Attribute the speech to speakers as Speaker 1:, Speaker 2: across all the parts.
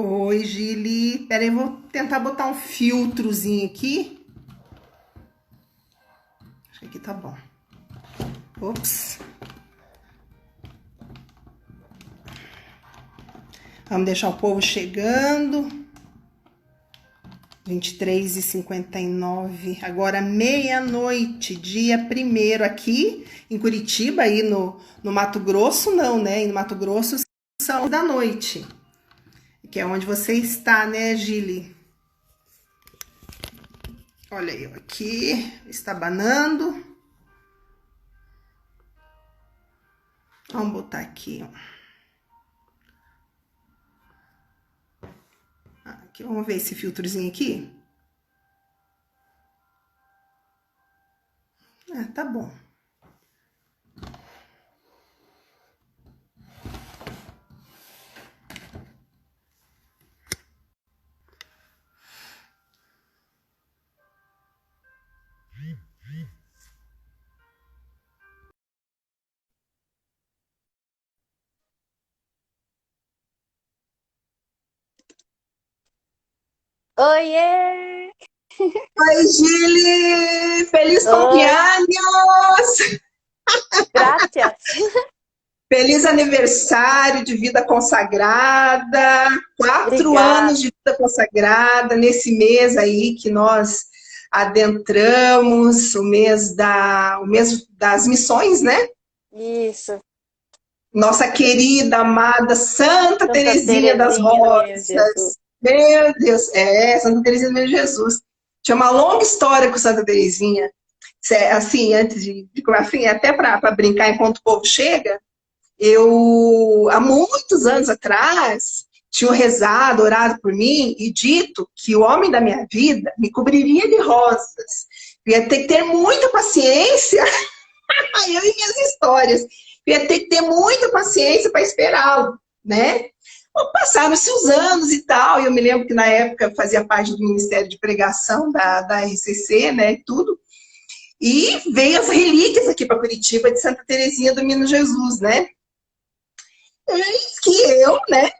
Speaker 1: Oi, Gili. Pera aí, eu vou tentar botar um filtrozinho aqui. Acho que aqui tá bom. Ops. Vamos deixar o povo chegando. 23h59. Agora meia-noite, dia 1º aqui em Curitiba, aí no Mato Grosso, não, né? No Mato Grosso são da noite. Que é onde você está, né, Gili? Olha eu aqui, estabanando. Vamos botar aqui, ó. Aqui, vamos ver esse filtrozinho aqui. Tá bom.
Speaker 2: Oiê!
Speaker 3: Oi, Gili! Feliz
Speaker 2: Oi,
Speaker 3: cumpleaños!
Speaker 2: graças!
Speaker 3: Feliz aniversário de vida consagrada! 4 anos
Speaker 2: Obrigada.
Speaker 3: de vida consagrada nesse mês aí que nós adentramos, o mês das missões, né?
Speaker 2: Isso,
Speaker 3: Nossa querida, amada Santa
Speaker 2: Santa
Speaker 3: Teresinha das
Speaker 2: Terezinha do Menino Jesus.
Speaker 3: Rosas. Meu Deus, Santa Teresinha do Menino Jesus. Tinha uma longa história com Santa Teresinha. Assim, antes de começar, assim, até para brincar enquanto o povo chega, eu, há muitos anos atrás, tinha rezado, orado por mim e dito que o homem da minha vida me cobriria de rosas. Eu ia ter que ter muita paciência, eu e minhas histórias, eu ia ter que ter muita paciência para esperá-lo, né? Passaram-se os anos e tal, e eu me lembro que na época fazia parte do Ministério de Pregação da RCC, né, tudo, e veio as relíquias aqui para Curitiba de Santa Teresinha do Menino Jesus, né? Eis que eu, né,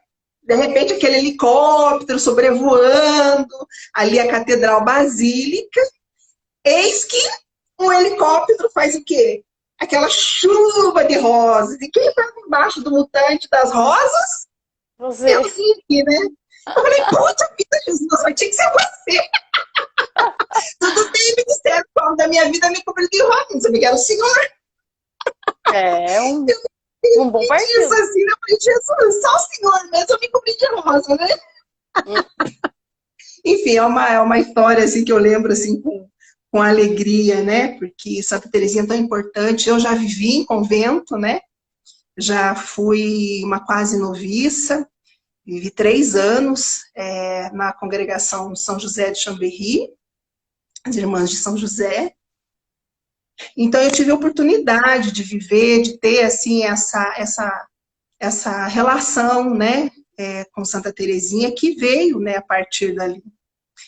Speaker 3: de repente aquele helicóptero sobrevoando, ali a Catedral Basílica, eis que um helicóptero faz o quê? Aquela chuva de rosas. E quem está embaixo do mutante das rosas?
Speaker 2: Você.
Speaker 3: Euzinho aqui, né? Eu falei, puta vida, Jesus, mas tinha que ser você. Tudo bem, Ministério da minha vida me cobriu de rosas, não sabia que era o Senhor.
Speaker 2: É um bom
Speaker 3: Isso
Speaker 2: partido.
Speaker 3: assim, eu falei, Jesus, só o Senhor mesmo, eu me cobri de rosa, né?
Speaker 2: Hum.
Speaker 3: Enfim, é uma história assim que eu lembro assim com alegria, né? Porque Santa Teresinha é tão importante. Eu já vivi em convento, né? Já fui uma quase noviça, vivi 3 anos na congregação São José de Chambéry, as Irmãs de São José. Então eu tive a oportunidade de viver, de ter assim essa relação, né? Com Santa Teresinha que veio, né? A partir dali.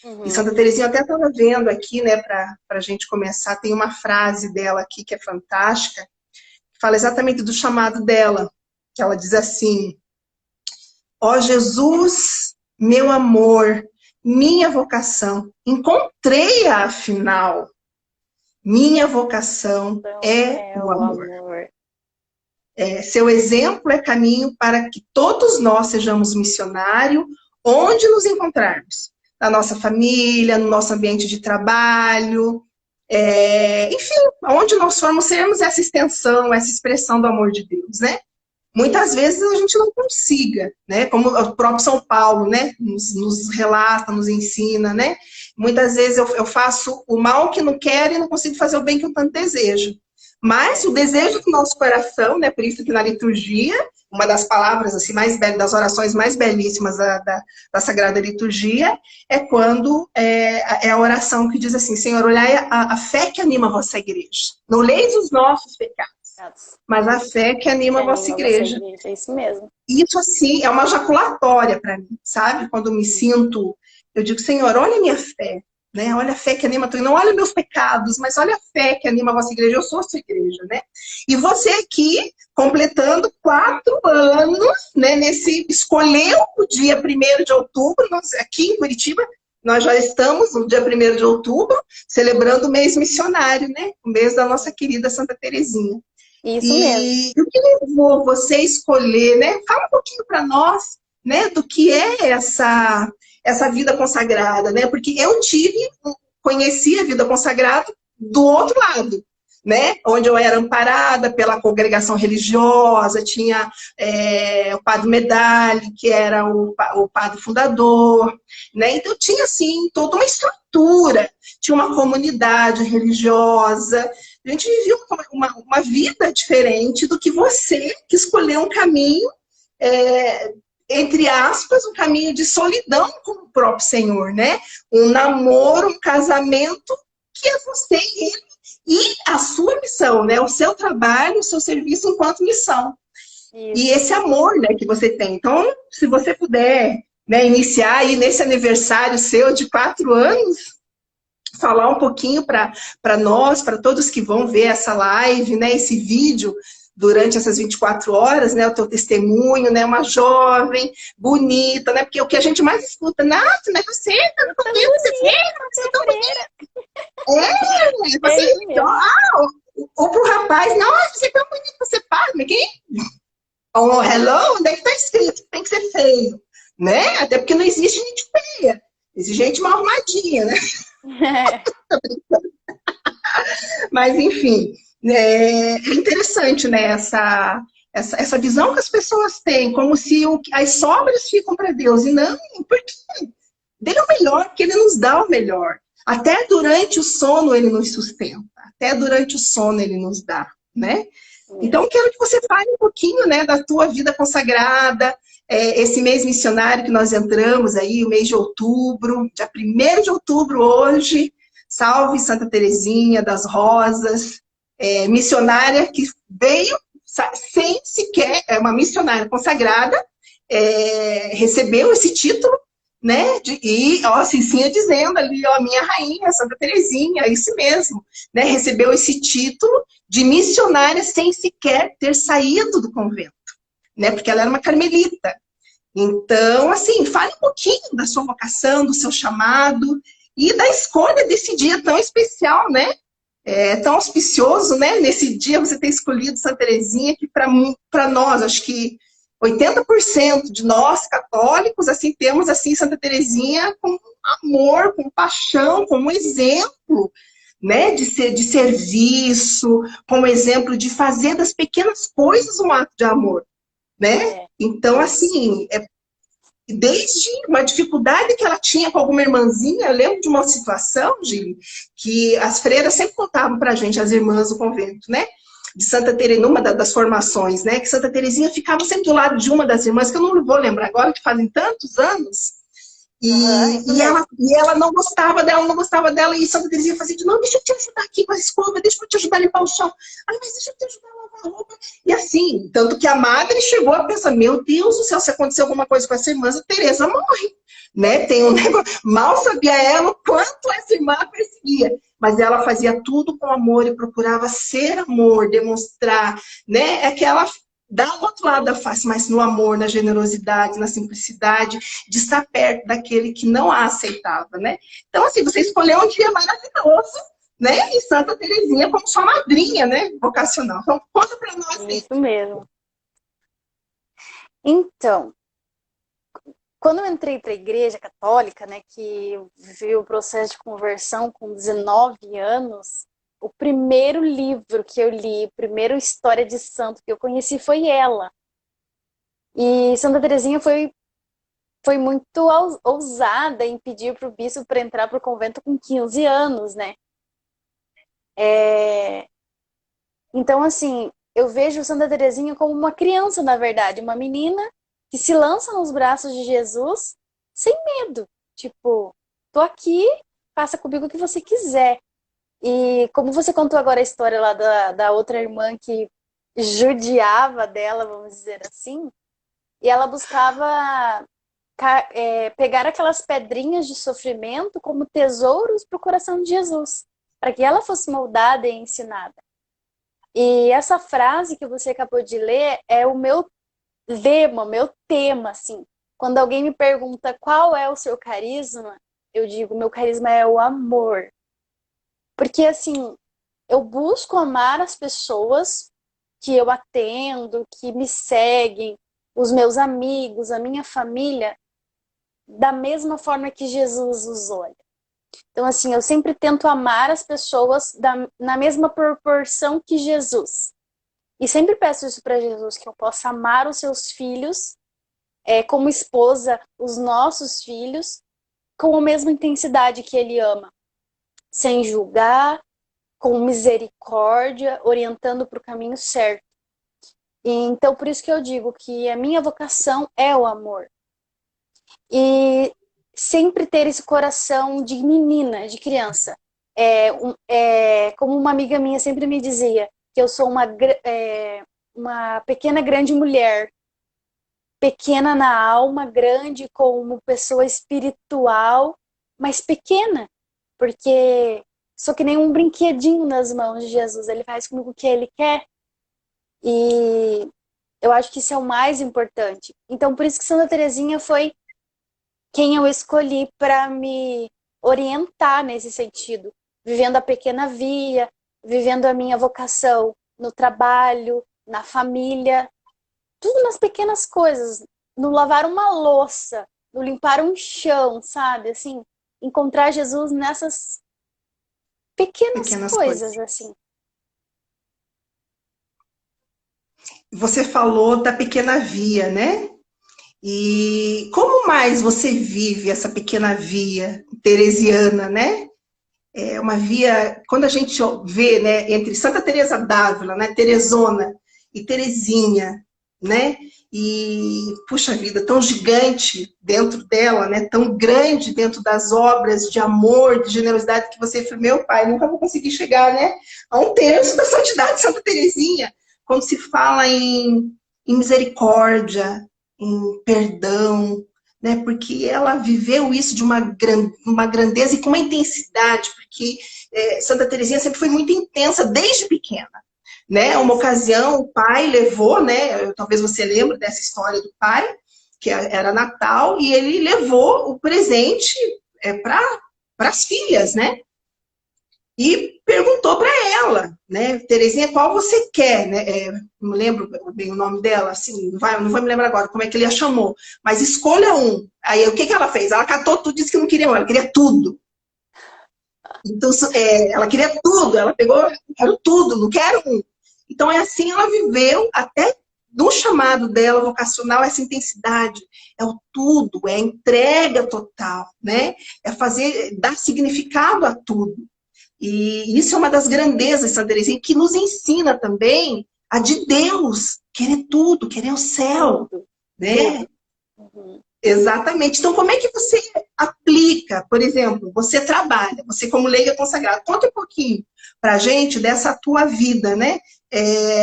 Speaker 3: E
Speaker 2: Uhum.
Speaker 3: Santa Teresinha, eu até estava vendo aqui, né, para a gente começar, tem uma frase dela aqui que é fantástica, que fala exatamente do chamado dela, que ela diz assim: ó Jesus, meu amor, minha vocação, encontrei-a afinal, minha vocação
Speaker 2: Então
Speaker 3: é
Speaker 2: é
Speaker 3: o
Speaker 2: o
Speaker 3: amor.
Speaker 2: amor.
Speaker 3: Seu exemplo é caminho para que todos nós sejamos missionários, onde nos encontrarmos. Na nossa família, no nosso ambiente de trabalho, enfim, onde nós formos, sermos essa extensão, essa expressão do amor de Deus, né? Muitas
Speaker 2: Isso.
Speaker 3: vezes a gente não consiga, né? Como o próprio São Paulo, né? Nos relata, nos ensina, né? Muitas vezes eu faço o mal que não quero e não consigo fazer o bem que eu tanto desejo. Mas
Speaker 2: É.
Speaker 3: o desejo do nosso coração, né? Por isso que na liturgia, uma das palavras assim mais das orações mais belíssimas da Sagrada Liturgia é quando é a oração que diz assim: Senhor, olhai a fé que anima a vossa igreja. Não leis os nossos pecados, mas a fé que anima
Speaker 2: Que
Speaker 3: a vossa
Speaker 2: anima você,
Speaker 3: igreja.
Speaker 2: igreja. É isso mesmo.
Speaker 3: Isso, assim, é uma jaculatória para mim, sabe? Quando eu me sinto, eu digo, Senhor, olha a minha fé. né? Olha a fé que anima tudo. Não olha meus pecados, mas olha a fé que anima a vossa igreja. Eu sou a sua igreja, né? E você aqui, completando 4 anos, né? Escolheu o dia 1º de outubro, aqui em Curitiba, nós já estamos no dia 1º de outubro, celebrando o mês missionário, né? O mês da nossa querida Santa Teresinha.
Speaker 2: Isso mesmo.
Speaker 3: E o que levou você a escolher, né? Fala um pouquinho para nós, né? Do que é essa vida consagrada, né? Porque conheci a vida consagrada do outro lado, né? Onde eu era amparada pela congregação religiosa, tinha o padre Medalli, que era o padre fundador, né? Então tinha, assim, toda uma estrutura, tinha uma comunidade religiosa, a gente vivia uma vida diferente do que você, que escolheu um caminho, entre aspas, um caminho de solidão com o próprio Senhor, né? Um namoro, um casamento, que é você e ele, e a sua missão, né? O seu trabalho, o seu serviço enquanto missão.
Speaker 2: Isso.
Speaker 3: E esse amor, né, que você tem. Então, se você puder, né, iniciar aí nesse aniversário seu de 4 anos, falar um pouquinho para nós, para todos que vão ver essa live, né, esse vídeo, durante essas 24 horas, né, o teu testemunho, né, uma jovem, bonita, né, porque o que a gente mais escuta, nossa, não é você, tá no convento, você é tão bonita. Você, ou pro rapaz, nossa, você é tão bonito, você padre, quem? Oh, hello, onde é que tá escrito? Tem que ser feio, né, até porque não existe gente feia, existe gente mal arrumadinha, né. Mas, enfim, é interessante, né, essa visão que as pessoas têm, como se as sobras ficam para Deus, e não, porque dele é o melhor, porque ele nos dá o melhor. Até durante o sono ele nos sustenta, até durante o sono ele nos dá, né? Então, quero que você fale um pouquinho, né, da tua vida consagrada, esse mês missionário que nós entramos aí, o mês de outubro, dia 1º de outubro hoje. Salve Santa Teresinha das Rosas, missionária que veio sem sequer, uma missionária consagrada, recebeu esse título, né? E, ó, Cicinha dizendo ali, ó, minha rainha, Santa Teresinha, isso mesmo, né? Recebeu esse título de missionária sem sequer ter saído do convento, né? Porque ela era uma carmelita. Então, assim, fale um pouquinho da sua vocação, do seu chamado e da escolha desse dia tão especial, né? Tão auspicioso, né? Nesse dia você ter escolhido Santa Teresinha, que para nós, acho que 80% de nós católicos, assim, temos assim Santa Teresinha com amor, com paixão, como exemplo, né? De serviço, como exemplo de fazer das pequenas coisas um ato de amor, né? Então, assim, desde uma dificuldade que ela tinha com alguma irmãzinha, eu lembro de uma situação, Gili, que as freiras sempre contavam pra gente, as irmãs do convento, né? De Santa Teresinha, numa das formações, né? Que Santa Teresinha ficava sempre do lado de uma das irmãs, que eu não vou lembrar agora, que fazem tantos anos, e ela não gostava dela, e Santa Teresinha fazia de, não, deixa eu te ajudar aqui com a escova, deixa eu te ajudar a limpar o chão. Ai, mas deixa eu te ajudar a lavar a roupa. E assim, tanto que a madre chegou a pensar, meu Deus do céu, se acontecer alguma coisa com essa irmã, a Teresa morre, né? Tem um negócio, mal sabia ela o quanto essa irmã a perseguia, mas ela fazia tudo com amor e procurava ser amor, demonstrar, né? Ela dá o outro lado da face, mas no amor, na generosidade, na simplicidade, de estar perto daquele que não a aceitava, né? Então, assim, você escolheu um dia maravilhoso, né? E Santa Teresinha como sua madrinha, né? Vocacional. Então, conta pra nós.
Speaker 2: Isso mesmo. Então, quando eu entrei para a igreja católica, né, que eu vi o processo de conversão com 19 anos, o primeiro livro que eu li, a primeira história de santo que eu conheci foi ela. E Santa Teresinha foi muito ousada em pedir para o bispo para entrar para o convento com 15 anos, né? Então, assim, eu vejo Santa Teresinha como uma criança, na verdade, uma menina que se lança nos braços de Jesus sem medo. Tipo, tô aqui, faça comigo o que você quiser. E como você contou agora a história lá da outra irmã que judiava dela, vamos dizer assim, e ela buscava pegar aquelas pedrinhas de sofrimento como tesouros para o coração de Jesus, para que ela fosse moldada e ensinada. E essa frase que você acabou de ler é o meu lema, meu tema, assim. Quando alguém me pergunta qual é o seu carisma, eu digo, meu carisma é o amor. Porque, assim, eu busco amar as pessoas que eu atendo, que me seguem, os meus amigos, a minha família, da mesma forma que Jesus os olha. Então, assim, eu sempre tento amar as pessoas na mesma proporção que Jesus. E sempre peço isso para Jesus, que eu possa amar os seus filhos, como esposa, os nossos filhos, com a mesma intensidade que ele ama, sem julgar, com misericórdia, orientando para o caminho certo. E, então, por isso que eu digo que a minha vocação é o amor. E sempre ter esse coração de menina, de criança. Como uma amiga minha sempre me dizia, que eu sou uma pequena grande mulher, pequena na alma, grande como pessoa espiritual, mas pequena, porque sou que nem um brinquedinho nas mãos de Jesus, ele faz comigo o que ele quer, e eu acho que isso é o mais importante. Então, por isso que Santa Teresinha foi quem eu escolhi para me orientar nesse sentido, vivendo a pequena via, vivendo a minha vocação no trabalho, na família, tudo nas pequenas coisas, no lavar uma louça, no limpar um chão, sabe? Assim, encontrar Jesus nessas pequenas
Speaker 3: Pequenas coisas.
Speaker 2: coisas, assim.
Speaker 3: Você falou da pequena via, né? E como mais você vive essa pequena via teresiana, né? É uma via, quando a gente vê, né, entre Santa Teresa d'Ávila, né, Teresona e Teresinha, né? E puxa vida, tão gigante dentro dela, né? Tão grande dentro das obras de amor, de generosidade que você foi, meu pai, nunca vou conseguir chegar, né, a um terço da santidade de Santa Teresinha, quando se fala em misericórdia, em perdão, né? Porque ela viveu isso de uma grandeza e com uma intensidade, porque Santa Teresinha sempre foi muito intensa desde pequena. Né? Uma ocasião, o pai levou, né? Talvez você lembre dessa história do pai, que era Natal, e ele levou o presente para as filhas, né? E perguntou para ela, né, Terezinha, qual você quer, né? Não lembro bem o nome dela, assim, não vou me lembrar agora como é que ele a chamou, mas escolha um. Aí o que ela fez? Ela catou tudo, disse que não queria um, ela queria tudo. Então, ela queria tudo, ela pegou, quero tudo, não quero um. Então, é assim ela viveu até do chamado dela vocacional, essa intensidade. É o tudo, é a entrega total, né? É dar significado a tudo. E isso é uma das grandezas de Santa Teresinha, que nos ensina também a de Deus, querer tudo, querer o céu, né?
Speaker 2: Uhum.
Speaker 3: Exatamente. Então, como é que você aplica, por exemplo, você trabalha, você como leiga consagrada, conta um pouquinho para a gente dessa tua vida, né?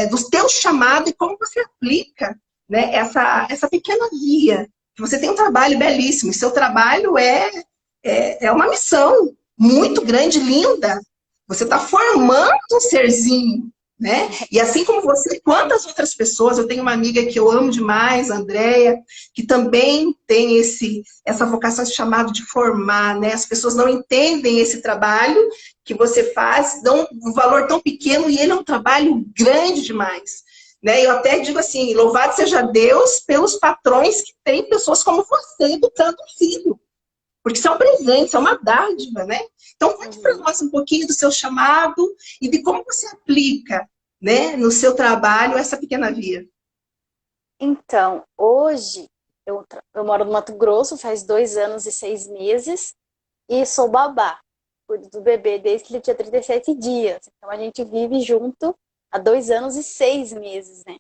Speaker 3: Do teu chamado e como você aplica, né? Essa pequena via. Você tem um trabalho belíssimo, e seu trabalho é uma missão muito grande, linda. Você está formando um serzinho, né? E assim como você, quantas outras pessoas, eu tenho uma amiga que eu amo demais, a Andréia, que também tem essa vocação, esse chamado de formar, né? As pessoas não entendem esse trabalho que você faz, dão um valor tão pequeno e ele é um trabalho grande demais. Né? Eu até digo assim, louvado seja Deus pelos patrões que têm pessoas como você educando o filho. Porque isso é um presente, isso é uma dádiva, né? Então, conte para nós um pouquinho do seu chamado e de como você aplica, né, no seu trabalho essa pequena via.
Speaker 2: Então, hoje, eu moro no Mato Grosso, faz 2 anos e 6 meses, e sou babá. Cuido do bebê desde que ele tinha 37 dias. Então, a gente vive junto há 2 anos e 6 meses, né?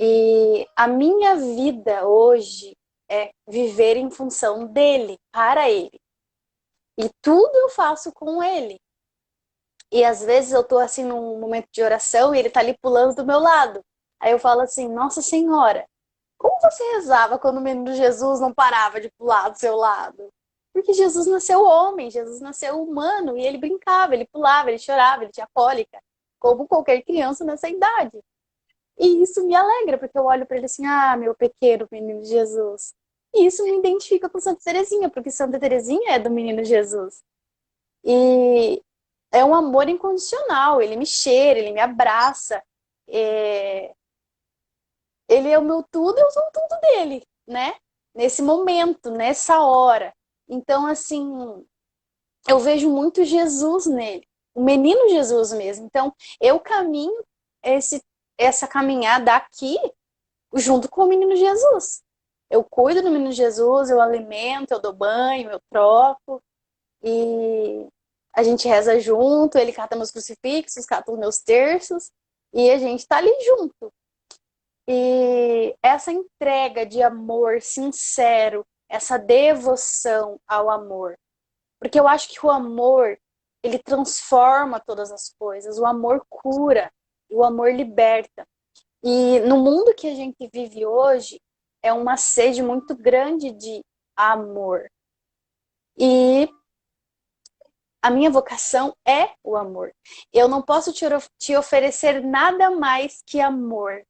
Speaker 2: E a minha vida hoje é viver em função dele, para ele. E tudo eu faço com ele. E às vezes eu tô assim num momento de oração e ele tá ali pulando do meu lado. Aí eu falo assim, Nossa Senhora, Como você rezava quando o menino Jesus não parava de pular do seu lado? Porque Jesus nasceu homem, Jesus nasceu humano, e ele brincava, ele pulava, ele chorava, ele tinha cólica, como qualquer criança nessa idade. E isso me alegra, porque eu olho para ele assim, ah, meu pequeno menino Jesus. E isso me identifica com Santa Teresinha, porque Santa Teresinha é do menino Jesus. E é um amor incondicional, ele me cheira, ele me abraça, ele é o meu tudo, eu sou o tudo dele, né? Nesse momento, nessa hora. Então, assim, eu vejo muito Jesus nele, o menino Jesus mesmo. Então, eu caminho essa caminhada aqui junto com o menino Jesus. Eu cuido do menino Jesus, eu alimento, eu dou banho, eu troco, e a gente reza junto, ele cata meus crucifixos, cata os meus terços, e a gente tá ali junto. E essa entrega de amor sincero, essa devoção ao amor. Porque eu acho que o amor, ele transforma todas as coisas. O amor cura, o amor liberta. E no mundo que a gente vive hoje, é uma sede muito grande de amor. E a minha vocação é o amor. Eu não posso te oferecer nada mais que amor.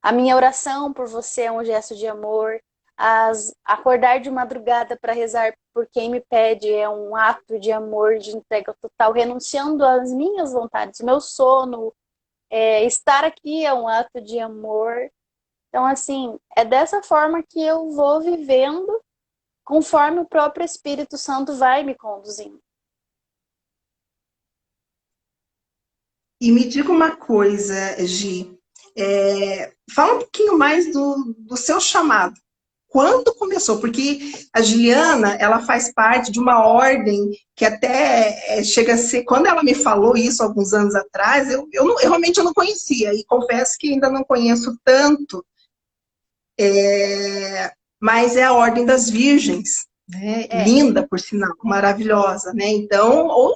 Speaker 2: A minha oração por você é um gesto de amor. Acordar de madrugada para rezar por quem me pede é um ato de amor, de entrega total, renunciando às minhas vontades, meu sono, estar aqui é um ato de amor. Então, assim, é dessa forma que eu vou vivendo, conforme o próprio Espírito Santo vai me conduzindo.
Speaker 3: E me diga uma coisa, Gi, fala um pouquinho mais do seu chamado. Quando começou? Porque a Juliana, ela faz parte de uma ordem que até chega a ser... Quando ela me falou isso alguns anos atrás, eu realmente não conhecia, e confesso que ainda não conheço tanto, mas é a Ordem das Virgens, né? Linda, por sinal, maravilhosa, né? Então, o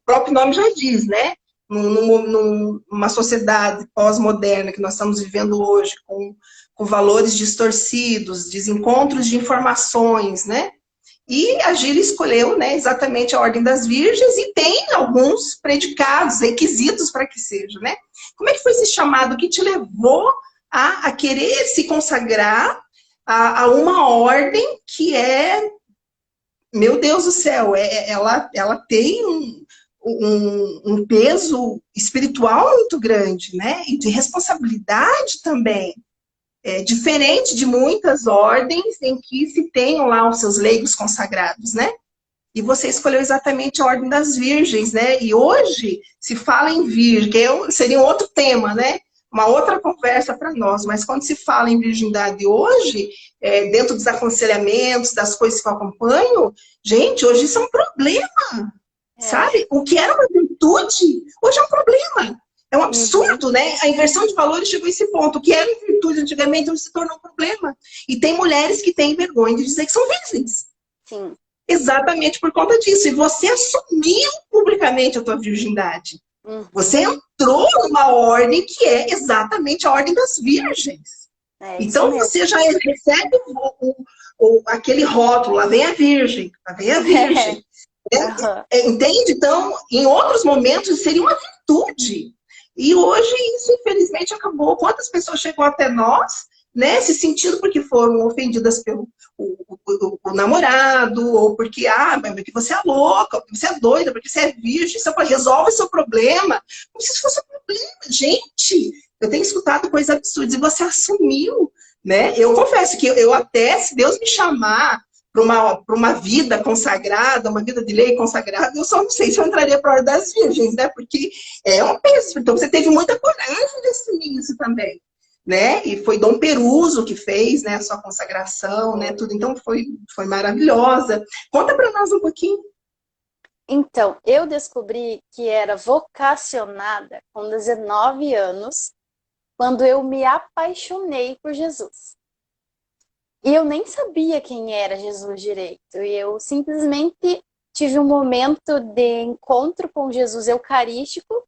Speaker 3: próprio nome já diz, né? Numa sociedade pós-moderna que nós estamos vivendo hoje, com valores distorcidos, desencontros de informações, né? E a Gília escolheu, né, exatamente a Ordem das Virgens, e tem alguns predicados, requisitos para que seja, né? Como é que foi esse chamado que te levou a querer se consagrar a uma ordem que é, meu Deus do céu, ela tem um peso espiritual muito grande, né? E de responsabilidade também. Diferente de muitas ordens em que se tenham lá os seus leigos consagrados, né? E você escolheu exatamente a Ordem das Virgens, né? E hoje se fala em virgem, que seria um outro tema, né? Uma outra conversa para nós, mas quando se fala em virgindade hoje, dentro dos aconselhamentos, das coisas que eu acompanho, gente, hoje isso é um problema, sabe? O que era uma virtude, hoje é um problema. É um absurdo, né? A inversão de valores chegou a esse ponto. O que era virtude antigamente hoje se tornou um problema. E tem mulheres que têm vergonha de dizer que são virgens.
Speaker 2: Sim.
Speaker 3: Exatamente por conta disso. E você assumiu publicamente a tua virgindade. Você entrou numa ordem que é exatamente a Ordem das Virgens. Então você já recebe aquele rótulo, lá vem a Virgem, lá vem a Virgem. Entende? Então, em outros momentos seria uma virtude. E hoje isso, infelizmente, acabou. Quantas pessoas chegam até nós, né, se sentindo porque foram ofendidas pelo o namorado, ou porque, porque você é louca, porque você é doida, porque você é virgem, você resolve seu problema. Como se isso fosse um problema. Gente, eu tenho escutado coisas absurdas e você assumiu, né? Eu confesso que eu até, se Deus me chamar para uma vida consagrada, uma vida de lei consagrada, eu só não sei se eu entraria para a Ordem das Virgens, né? Porque é um peso. Então você teve muita coragem de assumir isso também, né? E foi Dom Peruso que fez, né, a sua consagração, né, tudo. Então foi maravilhosa. Conta para nós um pouquinho.
Speaker 2: Então, eu descobri que era vocacionada com 19 anos, quando eu me apaixonei por Jesus. E eu nem sabia quem era Jesus direito. E eu simplesmente tive um momento de encontro com Jesus eucarístico,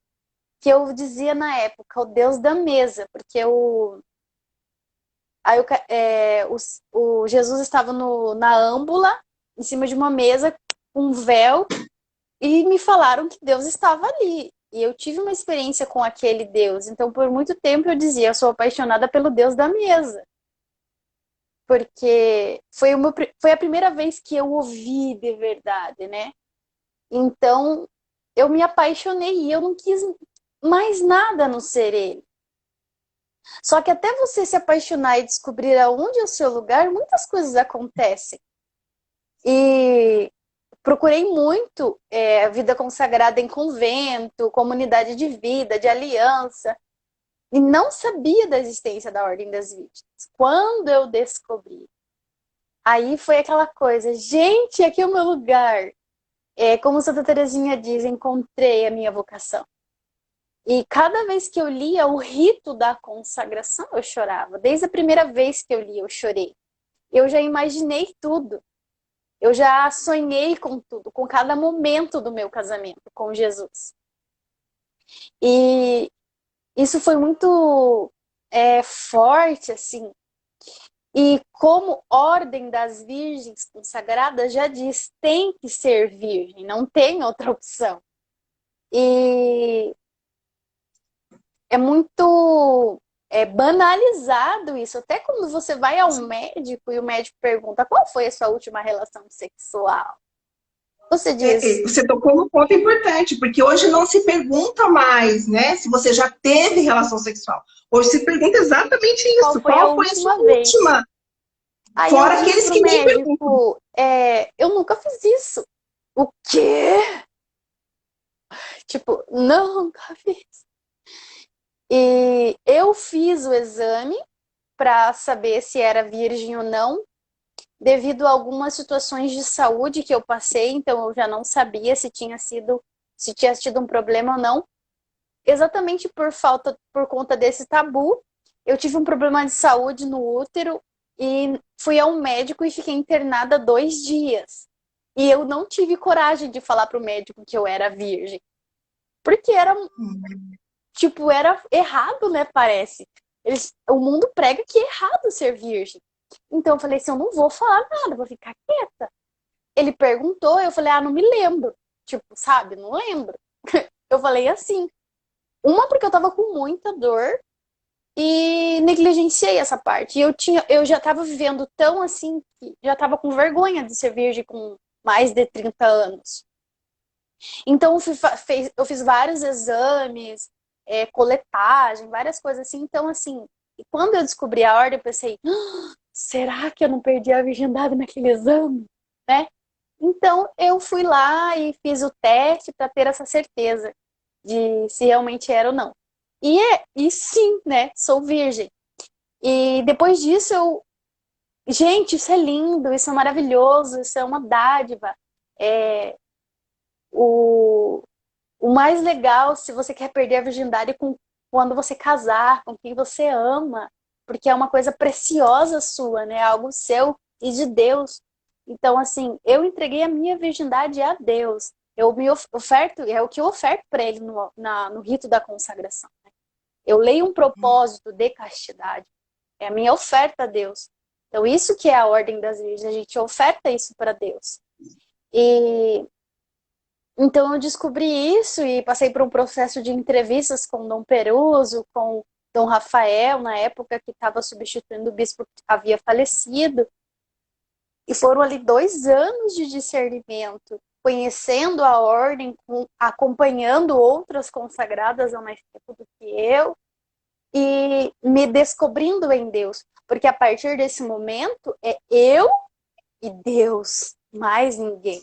Speaker 2: que eu dizia na época, o Deus da mesa, porque Aí o Jesus estava na âmbula, em cima de uma mesa, com um véu, e me falaram que Deus estava ali. E eu tive uma experiência com aquele Deus. Então, por muito tempo eu dizia, eu sou apaixonada pelo Deus da mesa. Porque foi a primeira vez que eu ouvi de verdade, né? Então, eu me apaixonei e eu não quis mais nada no ser ele. Só que até você se apaixonar e descobrir aonde é o seu lugar, muitas coisas acontecem. E procurei muito vida consagrada em convento, comunidade de vida, de aliança, e não sabia da existência da Ordem das Virgens. Quando eu descobri, aí foi aquela coisa, gente, aqui é o meu lugar. Como Santa Teresinha diz, encontrei a minha vocação. E cada vez que eu lia o rito da consagração, eu chorava. Desde a primeira vez que eu li, eu chorei. Eu já imaginei tudo. Eu já sonhei com tudo, com cada momento do meu casamento com Jesus. E isso foi muito forte, assim. E como Ordem das Virgens Consagradas já diz, tem que ser virgem, não tem outra opção. E é muito banalizado isso. Até quando você vai ao médico e o médico pergunta qual foi a sua última relação sexual, você diz...
Speaker 3: Você tocou num ponto importante, porque hoje não se pergunta mais, né, se você já teve relação sexual. Hoje se pergunta exatamente isso. Qual foi a sua
Speaker 2: vez?
Speaker 3: última?
Speaker 2: Aí
Speaker 3: Fora
Speaker 2: eu
Speaker 3: aqueles
Speaker 2: disse
Speaker 3: que
Speaker 2: pro
Speaker 3: nem perguntam.
Speaker 2: médico, eu nunca fiz isso. O quê? Tipo, nunca fiz. E eu fiz o exame para saber se era virgem ou não, devido a algumas situações de saúde que eu passei, então eu já não sabia se tinha tido um problema ou não. Exatamente por conta desse tabu, eu tive um problema de saúde no útero e fui ao médico e fiquei internada 2 dias. E eu não tive coragem de falar pro médico que eu era virgem. Porque era errado, né, parece. O mundo prega que é errado ser virgem. Então eu falei assim, eu não vou falar nada, vou ficar quieta. Ele perguntou, eu falei, não me lembro. Tipo, sabe, não lembro. Eu falei assim. Uma, porque eu tava com muita dor e negligenciei essa parte. E eu já tava vivendo tão assim, que já tava com vergonha de ser virgem com mais de 30 anos. Então eu fiz vários exames, coletagem, várias coisas assim. Então, assim, quando eu descobri a ordem, eu pensei, será que eu não perdi a virgindade naquele exame? Né? Então, eu fui lá e fiz o teste para ter essa certeza de se realmente era ou não. E sim, né? Sou virgem. E depois disso, gente, isso é lindo, isso é maravilhoso, isso é uma dádiva. O, o mais legal, se você quer perder a virgindade, quando você casar, com quem você ama, porque é uma coisa preciosa sua, né? Algo seu e de Deus. Então, assim, eu entreguei a minha virgindade a Deus. Eu me oferto, é o que eu oferto para ele no rito da consagração. Né? Eu leio um propósito de castidade. É a minha oferta a Deus. Então, isso que é a Ordem das Virgens, a gente oferta isso para Deus. E então eu descobri isso e passei por um processo de entrevistas com Dom Peruso, com Dom Rafael, na época que estava substituindo o bispo que havia falecido. E foram ali 2 anos de discernimento, conhecendo a ordem, acompanhando outras consagradas há mais tempo do que eu, e me descobrindo em Deus. Porque a partir desse momento é eu e Deus, mais ninguém.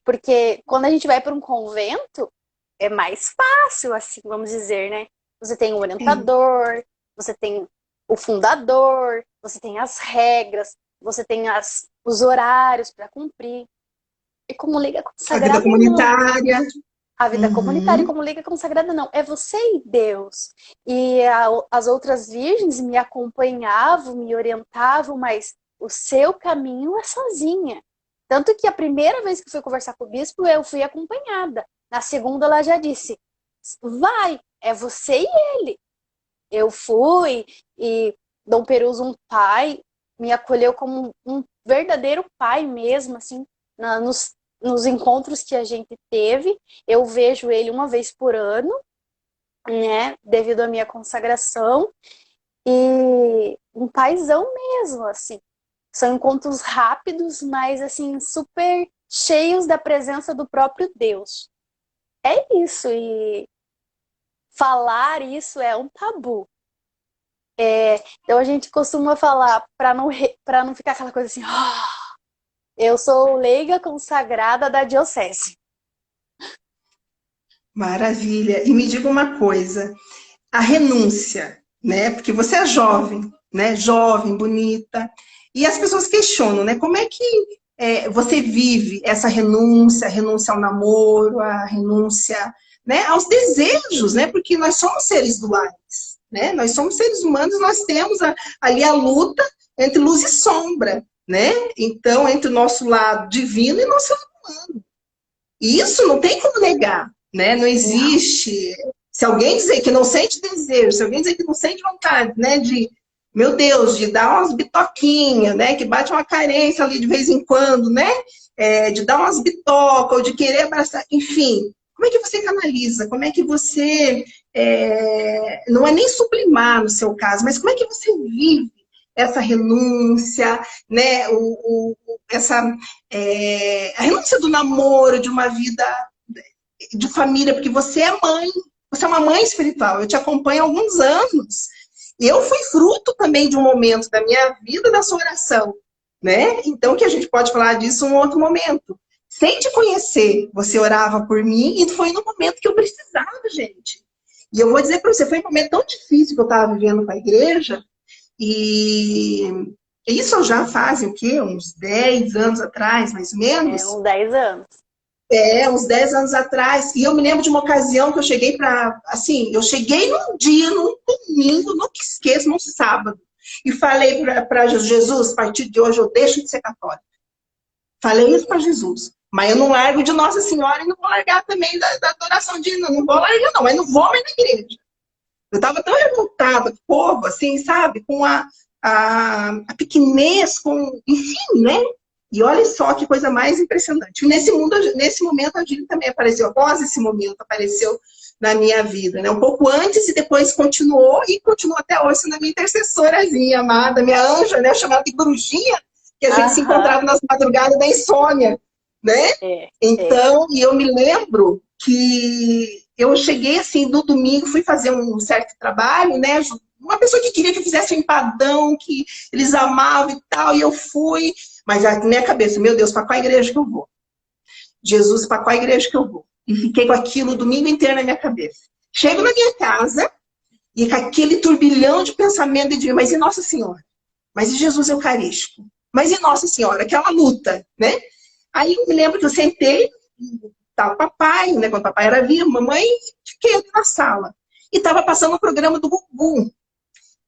Speaker 2: Porque quando a gente vai para um convento, é mais fácil, assim, vamos dizer, né? Você tem o orientador, você tem o fundador, você tem as regras, você tem os horários para cumprir. E como liga consagrada,
Speaker 3: a vida comunitária.
Speaker 2: Não. A vida comunitária, como liga consagrada, não. É você e Deus. E as outras virgens me acompanhavam, me orientavam, mas o seu caminho é sozinha. Tanto que a primeira vez que fui conversar com o bispo, eu fui acompanhada. Na segunda, ela já disse, vai, é você e ele. Eu fui e Dom Perus, um pai, me acolheu como um verdadeiro pai mesmo, assim, nos encontros que a gente teve. Eu vejo ele uma vez por ano, né, devido à minha consagração, e um paizão mesmo, assim. São encontros rápidos, mas, assim, super cheios da presença do próprio Deus. É isso, e falar isso é um tabu. Então a gente costuma falar, para não ficar aquela coisa assim, eu sou leiga consagrada da diocese.
Speaker 3: Maravilha. E me diga uma coisa, a renúncia, né? Porque você é jovem, né? Jovem, bonita. E as pessoas questionam, né? Como é que você vive essa renúncia, a renúncia ao namoro, a renúncia, né, aos desejos, né? Porque nós somos seres duais, né? Nós somos seres humanos, nós temos ali a luta entre luz e sombra, né? Então, entre o nosso lado divino e o nosso lado humano. E isso não tem como negar, né? Não existe. Se alguém dizer que não sente desejo, se alguém dizer que não sente vontade, né, meu Deus, de dar umas bitoquinhas, né, que bate uma carência ali de vez em quando, né, de dar umas bitocas, ou de querer abraçar, enfim, como é que você canaliza? Como é que você, não é nem sublimar no seu caso, mas como é que você vive essa renúncia, né, a renúncia do namoro, de uma vida de família, porque você é mãe, você é uma mãe espiritual, eu te acompanho há alguns anos. Eu fui fruto também de um momento da minha vida, da sua oração, né? Então, que a gente pode falar disso em um outro momento. Sem te conhecer, você orava por mim e foi no momento que eu precisava, gente. E eu vou dizer para você, foi um momento tão difícil que eu estava vivendo com a igreja, e isso já faz o quê? Uns 10 anos atrás, mais ou menos?
Speaker 2: Uns 10 anos.
Speaker 3: Uns 10 anos atrás. E eu me lembro de uma ocasião que eu cheguei eu cheguei num dia, num domingo, nunca esqueço, num sábado. E falei para Jesus, a partir de hoje eu deixo de ser católica. Falei isso para Jesus. Mas eu não largo de Nossa Senhora e não vou largar também da adoração divina. Não vou largar não, mas não vou mais na igreja. Eu estava tão revoltada com o povo, assim, sabe? Com a pequenez, enfim, né? E olha só que coisa mais impressionante. Nesse momento, a Gília também apareceu. Após esse momento, apareceu na minha vida, né? Um pouco antes e depois continuou, e continua até hoje sendo a minha intercessorazinha amada, minha anja, né? Chamada de Brujinha, que a gente se encontrava nas madrugadas da insônia, né? Então, e eu me lembro que eu cheguei assim, no domingo, fui fazer um certo trabalho, né? Uma pessoa que queria que eu fizesse um empadão, que eles amavam e tal, e eu fui. Mas na minha cabeça, meu Deus, para qual igreja que eu vou? Jesus, para qual igreja que eu vou? E fiquei com aquilo o domingo inteiro na minha cabeça. Chego na minha casa, e com aquele turbilhão de pensamento, de mas e Nossa Senhora? Mas e Jesus Eucarístico? Mas e Nossa Senhora? Aquela luta, né? Aí eu me lembro que eu sentei, estava o papai, né? Quando o papai era vivo, mamãe, fiquei ali na sala. E estava passando o programa do Gugu.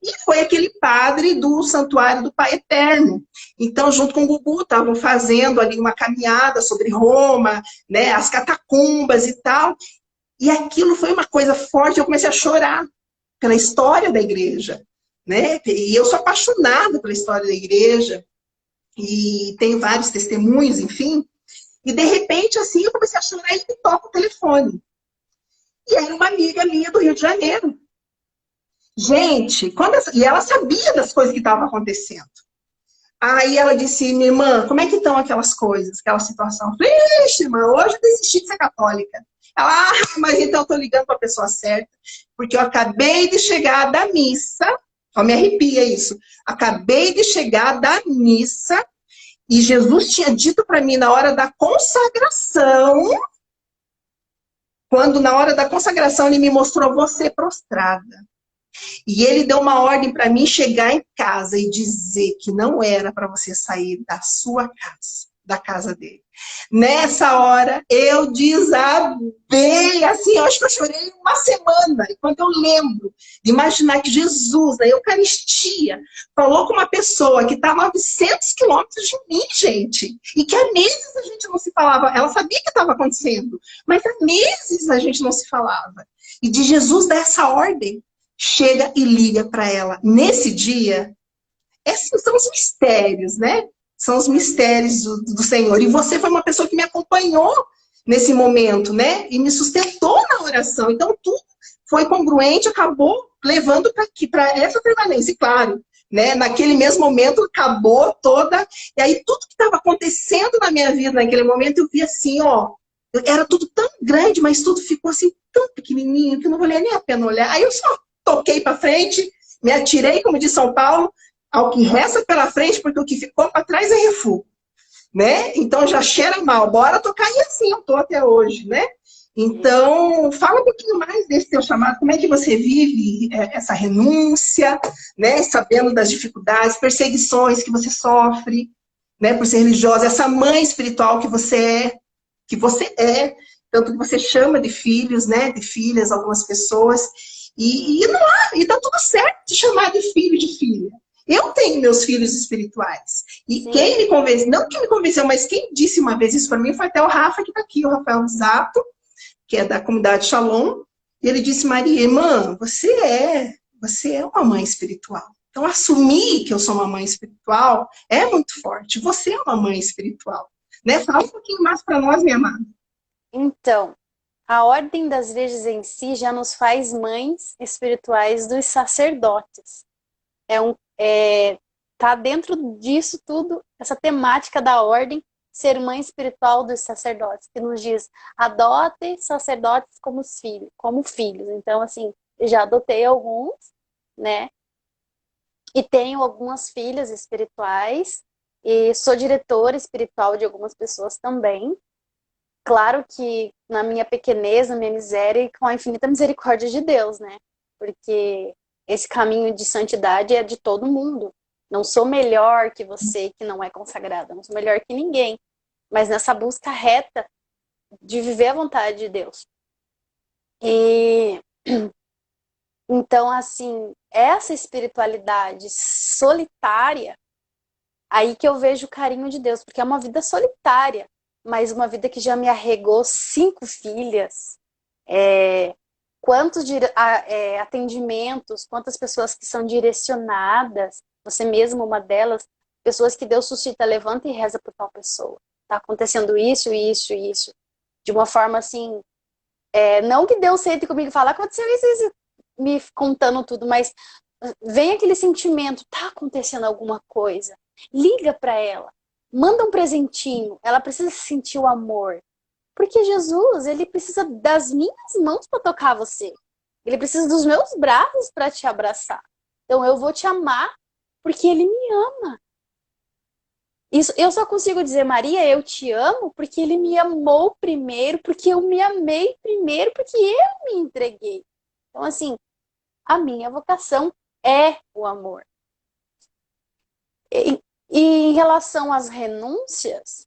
Speaker 3: E foi aquele padre do Santuário do Pai Eterno. Então, junto com o Gugu, estavam fazendo ali uma caminhada sobre Roma, né, as catacumbas e tal. E aquilo foi uma coisa forte, eu comecei a chorar pela história da igreja, né? E eu sou apaixonada pela história da igreja, e tenho vários testemunhos, enfim. E, de repente, assim, eu comecei a chorar e me toca o telefone. E era uma amiga minha do Rio de Janeiro. Gente, e ela sabia das coisas que estavam acontecendo. Aí ela disse, minha irmã, como é que estão aquelas coisas, aquela situação? Eu falei, ixi, irmã, hoje eu desisti de ser católica. Ela, mas então eu tô ligando para a pessoa certa, porque eu acabei de chegar da missa, ó, me arrepia isso, acabei de chegar da missa, e Jesus tinha dito para mim na hora da consagração, quando na hora da consagração ele me mostrou você prostrada. E ele deu uma ordem para mim chegar em casa e dizer que não era para você sair da sua casa, da casa dele. Nessa hora, eu desabei, assim, eu acho que eu chorei uma semana. E quando eu lembro de imaginar que Jesus, na Eucaristia, falou com uma pessoa que está a 900 quilômetros de mim, gente, e que há meses a gente não se falava, ela sabia que estava acontecendo, mas há meses a gente não se falava. E de Jesus dar essa ordem, chega e liga para ela. Nesse dia, esses são os mistérios, né? São os mistérios do Senhor. E você foi uma pessoa que me acompanhou nesse momento, né? E me sustentou na oração. Então, tudo foi congruente, acabou levando para aqui, para essa permanência. E claro, né? Naquele mesmo momento, acabou toda. E aí, tudo que estava acontecendo na minha vida naquele momento, eu vi assim, ó. Era tudo tão grande, mas tudo ficou assim tão pequenininho que não valia nem a pena olhar. Aí eu só toquei para frente, me atirei, como diz São Paulo, ao que resta pela frente, porque o que ficou para trás é refúgio, né? Então já cheira mal, bora tocar, e assim eu tô até hoje, né? Então, fala um pouquinho mais desse teu chamado, como é que você vive essa renúncia, né? Sabendo das dificuldades, perseguições que você sofre, né? Por ser religiosa, essa mãe espiritual que você é, tanto que você chama de filhos, né? De filhas, algumas pessoas, e não há, e tá tudo certo de chamar de filho, de filha. Eu tenho meus filhos espirituais. E
Speaker 2: Sim.
Speaker 3: quem me convenceu, não que me convenceu, mas quem disse uma vez isso para mim foi até o Rafa, que está aqui, o Rafael Zato, que é da comunidade Shalom. E ele disse, Maria, irmã, você é uma mãe espiritual. Então, assumir que eu sou uma mãe espiritual é muito forte. Você é uma mãe espiritual. Né? Fala um pouquinho mais para nós, minha amada.
Speaker 2: Então, a ordem das virgens em si já nos faz mães espirituais dos sacerdotes. Tá dentro disso tudo, essa temática da ordem, ser mãe espiritual dos sacerdotes, que nos diz, adote sacerdotes como filhos. Então, assim, já adotei alguns, né? E tenho algumas filhas espirituais, e sou diretora espiritual de algumas pessoas também. Claro que na minha pequenez, na minha miséria, e com a infinita misericórdia de Deus, né? Porque esse caminho de santidade é de todo mundo. Não sou melhor que você que não é consagrada, não sou melhor que ninguém. Mas nessa busca reta de viver a vontade de Deus. E então, assim, essa espiritualidade solitária, aí que eu vejo o carinho de Deus, porque é uma vida solitária, mas uma vida que já me arregou 5 filhas, quantos atendimentos, quantas pessoas que são direcionadas, você mesmo uma delas, pessoas que Deus suscita, levanta e reza por tal pessoa. Tá acontecendo isso, isso, isso. De uma forma assim, não que Deus sente comigo e fala, aconteceu isso, me contando tudo, mas vem aquele sentimento, tá acontecendo alguma coisa. Liga para ela, manda um presentinho, ela precisa sentir o amor. Porque Jesus, ele precisa das minhas mãos para tocar você. Ele precisa dos meus braços para te abraçar. Então eu vou te amar porque ele me ama. Isso, eu só consigo dizer, Maria, eu te amo porque ele me amou primeiro, porque eu me amei primeiro, porque eu me entreguei. Então, assim, a minha vocação é o amor. E em relação às renúncias,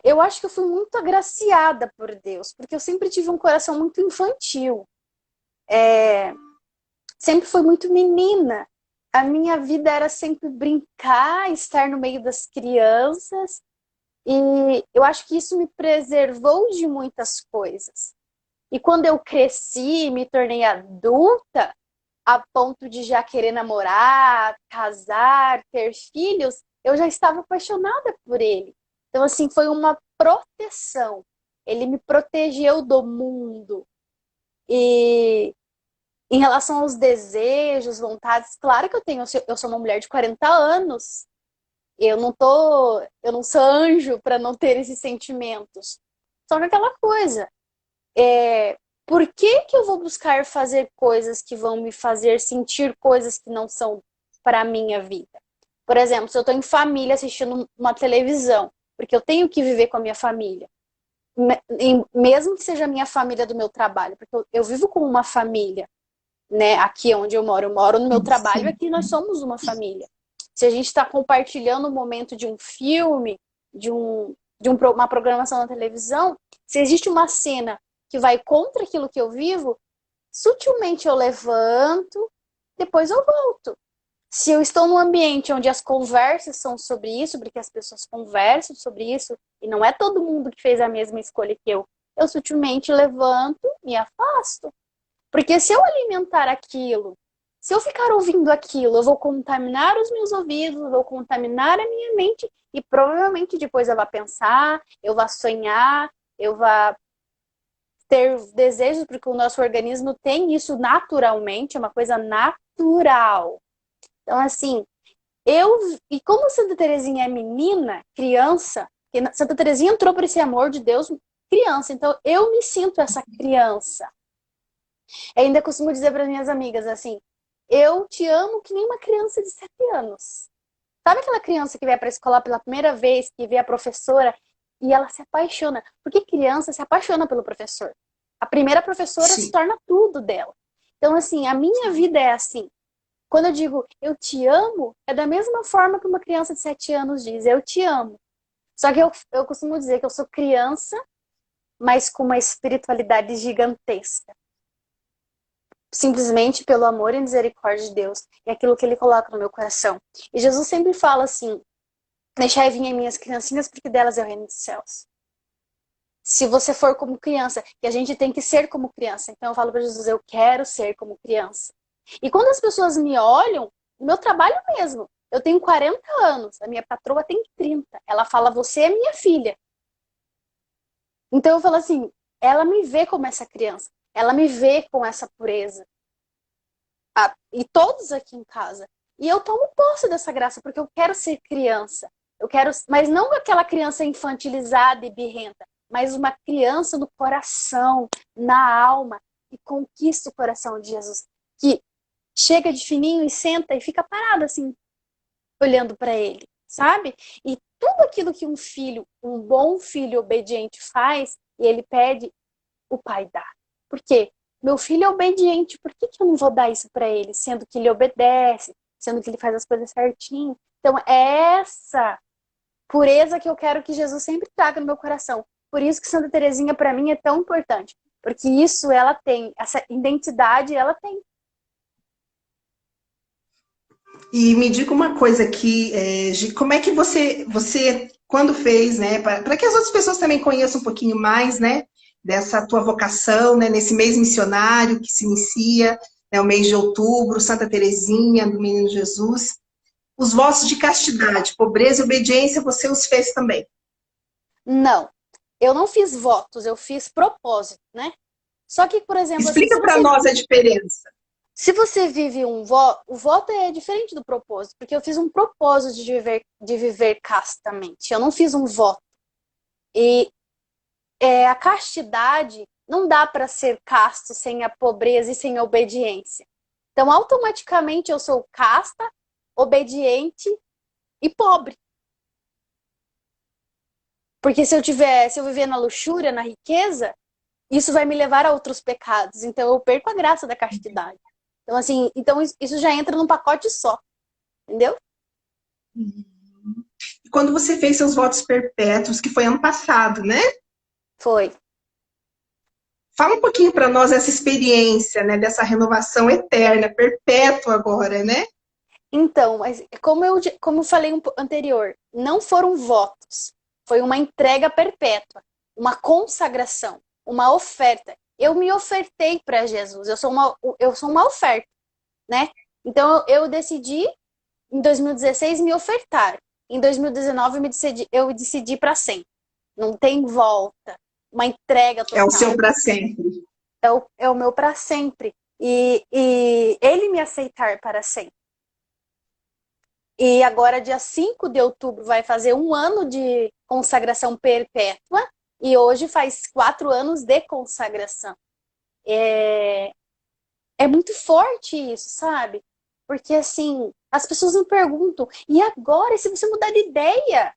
Speaker 2: eu acho que eu fui muito agraciada por Deus, porque eu sempre tive um coração muito infantil. Sempre fui muito menina. A minha vida era sempre brincar, estar no meio das crianças. E eu acho que isso me preservou de muitas coisas. E quando eu cresci, me tornei adulta, a ponto de já querer namorar, casar, ter filhos, eu já estava apaixonada por ele. Então, assim, foi uma proteção. Ele me protegeu do mundo. E em relação aos desejos, vontades, claro que eu sou uma mulher de 40 anos. Eu não sou anjo para não ter esses sentimentos. Só que aquela coisa, por que eu vou buscar fazer coisas que vão me fazer sentir coisas que não são para a minha vida? Por exemplo, se eu estou em família assistindo uma televisão, porque eu tenho que viver com a minha família, mesmo que seja a minha família do meu trabalho, porque eu vivo com uma família, né? Aqui onde eu moro no meu trabalho, aqui nós somos uma família. Se a gente está compartilhando o momento de um filme, de uma programação na televisão, se existe uma cena que vai contra aquilo que eu vivo, sutilmente eu levanto, depois eu volto. Se eu estou num ambiente onde as conversas são sobre isso, porque as pessoas conversam sobre isso, e não é todo mundo que fez a mesma escolha que eu sutilmente levanto e afasto. Porque se eu alimentar aquilo, se eu ficar ouvindo aquilo, eu vou contaminar os meus ouvidos, eu vou contaminar a minha mente e provavelmente depois eu vou pensar, eu vou sonhar, eu vou ter desejos, porque o nosso organismo tem isso naturalmente, é uma coisa natural. Então, assim, e como Santa Teresinha é menina, criança, porque Santa Teresinha entrou por esse amor de Deus criança, então eu me sinto essa criança. Eu ainda costumo dizer para minhas amigas assim, eu te amo que nem uma criança de 7 anos. Sabe aquela criança que vai para a escola pela primeira vez, que vê a professora e ela se apaixona? Porque criança se apaixona pelo professor. A primeira professora se torna tudo dela. Então, assim, a minha vida é assim. Quando eu digo eu te amo, é da mesma forma que uma criança de 7 anos diz, eu te amo. Só que eu costumo dizer que eu sou criança, mas com uma espiritualidade gigantesca. Simplesmente pelo amor e misericórdia de Deus. E aquilo que Ele coloca no meu coração. E Jesus sempre fala assim, deixai vir em minhas criancinhas, porque delas é o reino dos céus. Se você for como criança, e a gente tem que ser como criança. Então eu falo para Jesus, eu quero ser como criança. E quando as pessoas me olham, no meu trabalho mesmo, eu tenho 40 anos, a minha patroa tem 30. Ela fala, você é minha filha. Então eu falo assim, ela me vê como essa criança. Ela me vê com essa pureza. E todos aqui em casa. E eu tomo posse dessa graça, porque eu quero ser criança. Eu quero, mas não aquela criança infantilizada e birrenta, mas uma criança no coração, na alma, que conquista o coração de Jesus. Que chega de fininho e senta e fica parado assim, olhando para ele, sabe? E tudo aquilo que um filho, um bom filho obediente faz, e ele pede, o pai dá. Por quê? Meu filho é obediente, por que eu não vou dar isso para ele? Sendo que ele obedece, sendo que ele faz as coisas certinho. Então, é essa pureza que eu quero que Jesus sempre traga no meu coração. Por isso que Santa Teresinha, para mim, é tão importante. Porque isso ela tem, essa identidade ela tem.
Speaker 3: E me diga uma coisa aqui, Gi, como é que você quando fez, né, para que as outras pessoas também conheçam um pouquinho mais, né, dessa tua vocação, né, nesse mês missionário que se inicia, né, o mês de outubro, Santa Teresinha, do Menino Jesus, os votos de castidade, pobreza e obediência, você os fez também?
Speaker 2: Não, eu não fiz votos, eu fiz propósito, né? Só que, por exemplo,
Speaker 3: Explica
Speaker 2: assim,
Speaker 3: para nós a diferença.
Speaker 2: se você vive um voto, o voto é diferente do propósito, porque eu fiz um propósito de viver castamente. Eu não fiz um voto. E a castidade não dá para ser casto sem a pobreza e sem a obediência. Então, automaticamente eu sou casta, obediente e pobre. Porque se eu viver na luxúria, na riqueza, isso vai me levar a outros pecados. Então eu perco a graça da castidade. Então, assim, isso já entra num pacote só. Entendeu?
Speaker 3: E quando você fez seus votos perpétuos, que foi ano passado, né?
Speaker 2: Foi.
Speaker 3: Fala um pouquinho para nós essa experiência, né, dessa renovação eterna, perpétua agora, né?
Speaker 2: Então, mas como eu falei anterior, não foram votos. Foi uma entrega perpétua, uma consagração, uma oferta. Eu me ofertei para Jesus. Eu sou uma oferta, né? Então eu decidi em 2016 me ofertar. Em 2019 eu decidi para sempre. Não tem volta. Uma entrega total.
Speaker 3: É o seu para sempre.
Speaker 2: É o meu para sempre. E ele me aceitar para sempre. E agora, dia 5 de outubro, vai fazer 1 ano de consagração perpétua. E hoje faz 4 anos de consagração. É muito forte isso, sabe? Porque, assim, as pessoas me perguntam, e agora, se você mudar de ideia?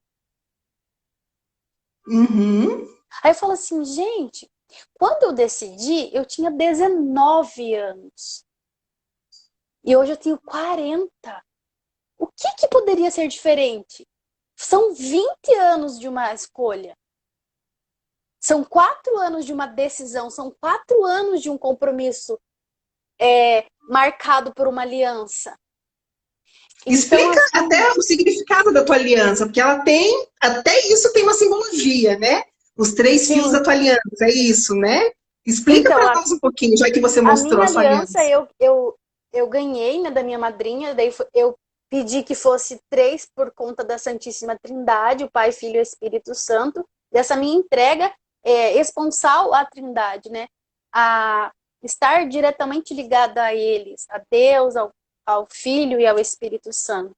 Speaker 3: Uhum.
Speaker 2: Aí eu falo assim, gente, quando eu decidi, eu tinha 19 anos. E hoje eu tenho 40. O que poderia ser diferente? São 20 anos de uma escolha. São 4 anos de uma decisão. São 4 anos de um compromisso marcado por uma aliança.
Speaker 3: Explica até o significado da tua aliança, porque ela tem, até isso tem uma simbologia, né? Os 3 fios da tua aliança, é isso, né? Explica
Speaker 2: Então,
Speaker 3: para nós um pouquinho, já que você
Speaker 2: a
Speaker 3: mostrou
Speaker 2: minha
Speaker 3: a sua
Speaker 2: aliança
Speaker 3: aliança.
Speaker 2: eu ganhei, né, da minha madrinha, daí eu pedi que fosse 3 por conta da Santíssima Trindade, o Pai, Filho e Espírito Santo, dessa minha entrega esponsal à Trindade, né, a estar diretamente ligada a eles, a Deus, ao Filho e ao Espírito Santo.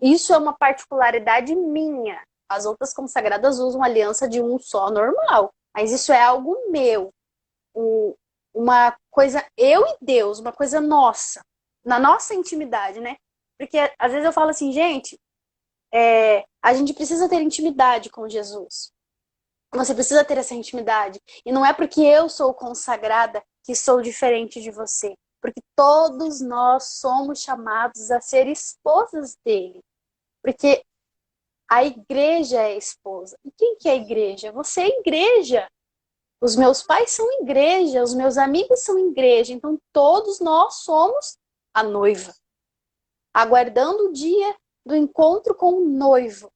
Speaker 2: Isso é uma particularidade minha. As outras consagradas usam aliança de um só normal, mas isso é algo meu, uma coisa eu e Deus, uma coisa nossa, na nossa intimidade, né? Porque às vezes eu falo assim, gente, a gente precisa ter intimidade com Jesus. Você precisa ter essa intimidade. E não é porque eu sou consagrada que sou diferente de você. Porque todos nós somos chamados a ser esposas dele. Porque a igreja é esposa. E quem que é a igreja? Você é igreja. Os meus pais são igreja, os meus amigos são igreja. Então todos nós somos a noiva. Aguardando o dia do encontro com o noivo.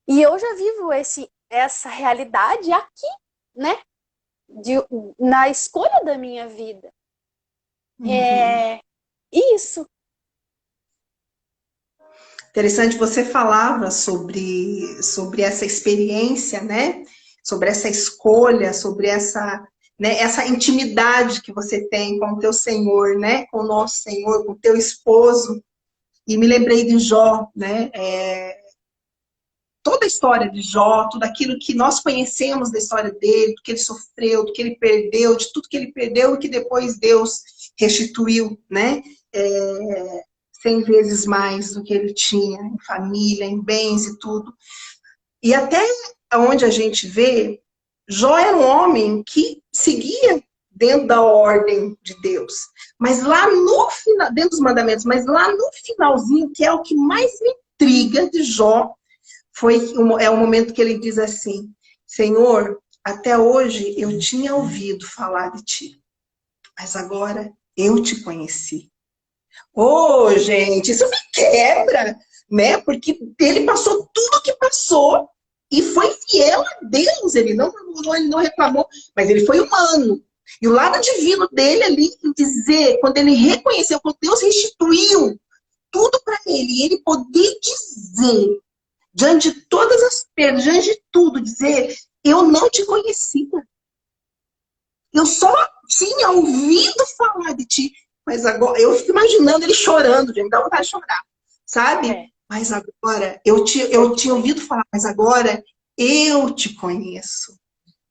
Speaker 2: E eu já vivo essa realidade aqui, né? Na escolha da minha vida.
Speaker 3: Uhum.
Speaker 2: Isso.
Speaker 3: Interessante, você falava sobre essa experiência, né? Sobre essa escolha, sobre essa, né, essa intimidade que você tem com o teu Senhor, né? Com o nosso Senhor, com o teu esposo. E me lembrei de Jó, né? Toda a história de Jó, tudo aquilo que nós conhecemos da história dele, do que ele sofreu, do que ele perdeu, de tudo que ele perdeu e que depois Deus restituiu, né? 100 vezes mais do que ele tinha em família, em bens e tudo. E até onde a gente vê, Jó era um homem que seguia dentro da ordem de Deus. Mas lá no final, dentro dos mandamentos, mas lá no finalzinho, que é o que mais me intriga de Jó, é o momento que ele diz assim: Senhor, até hoje eu tinha ouvido falar de ti, mas agora eu te conheci. Ô, gente, isso me quebra, né? Porque ele passou tudo o que passou e foi fiel a Deus. Ele não murmurou, ele não reclamou, mas ele foi humano. E o lado divino dele ali, em dizer, quando ele reconheceu, quando Deus restituiu tudo para ele, e ele poder dizer, diante de todas as perdas, diante de tudo, dizer: eu não te conhecia. Eu só tinha ouvido falar de ti, mas agora eu fico imaginando ele chorando, gente, dá vontade de chorar, sabe? Mas agora eu tinha ouvido falar, mas agora eu te conheço.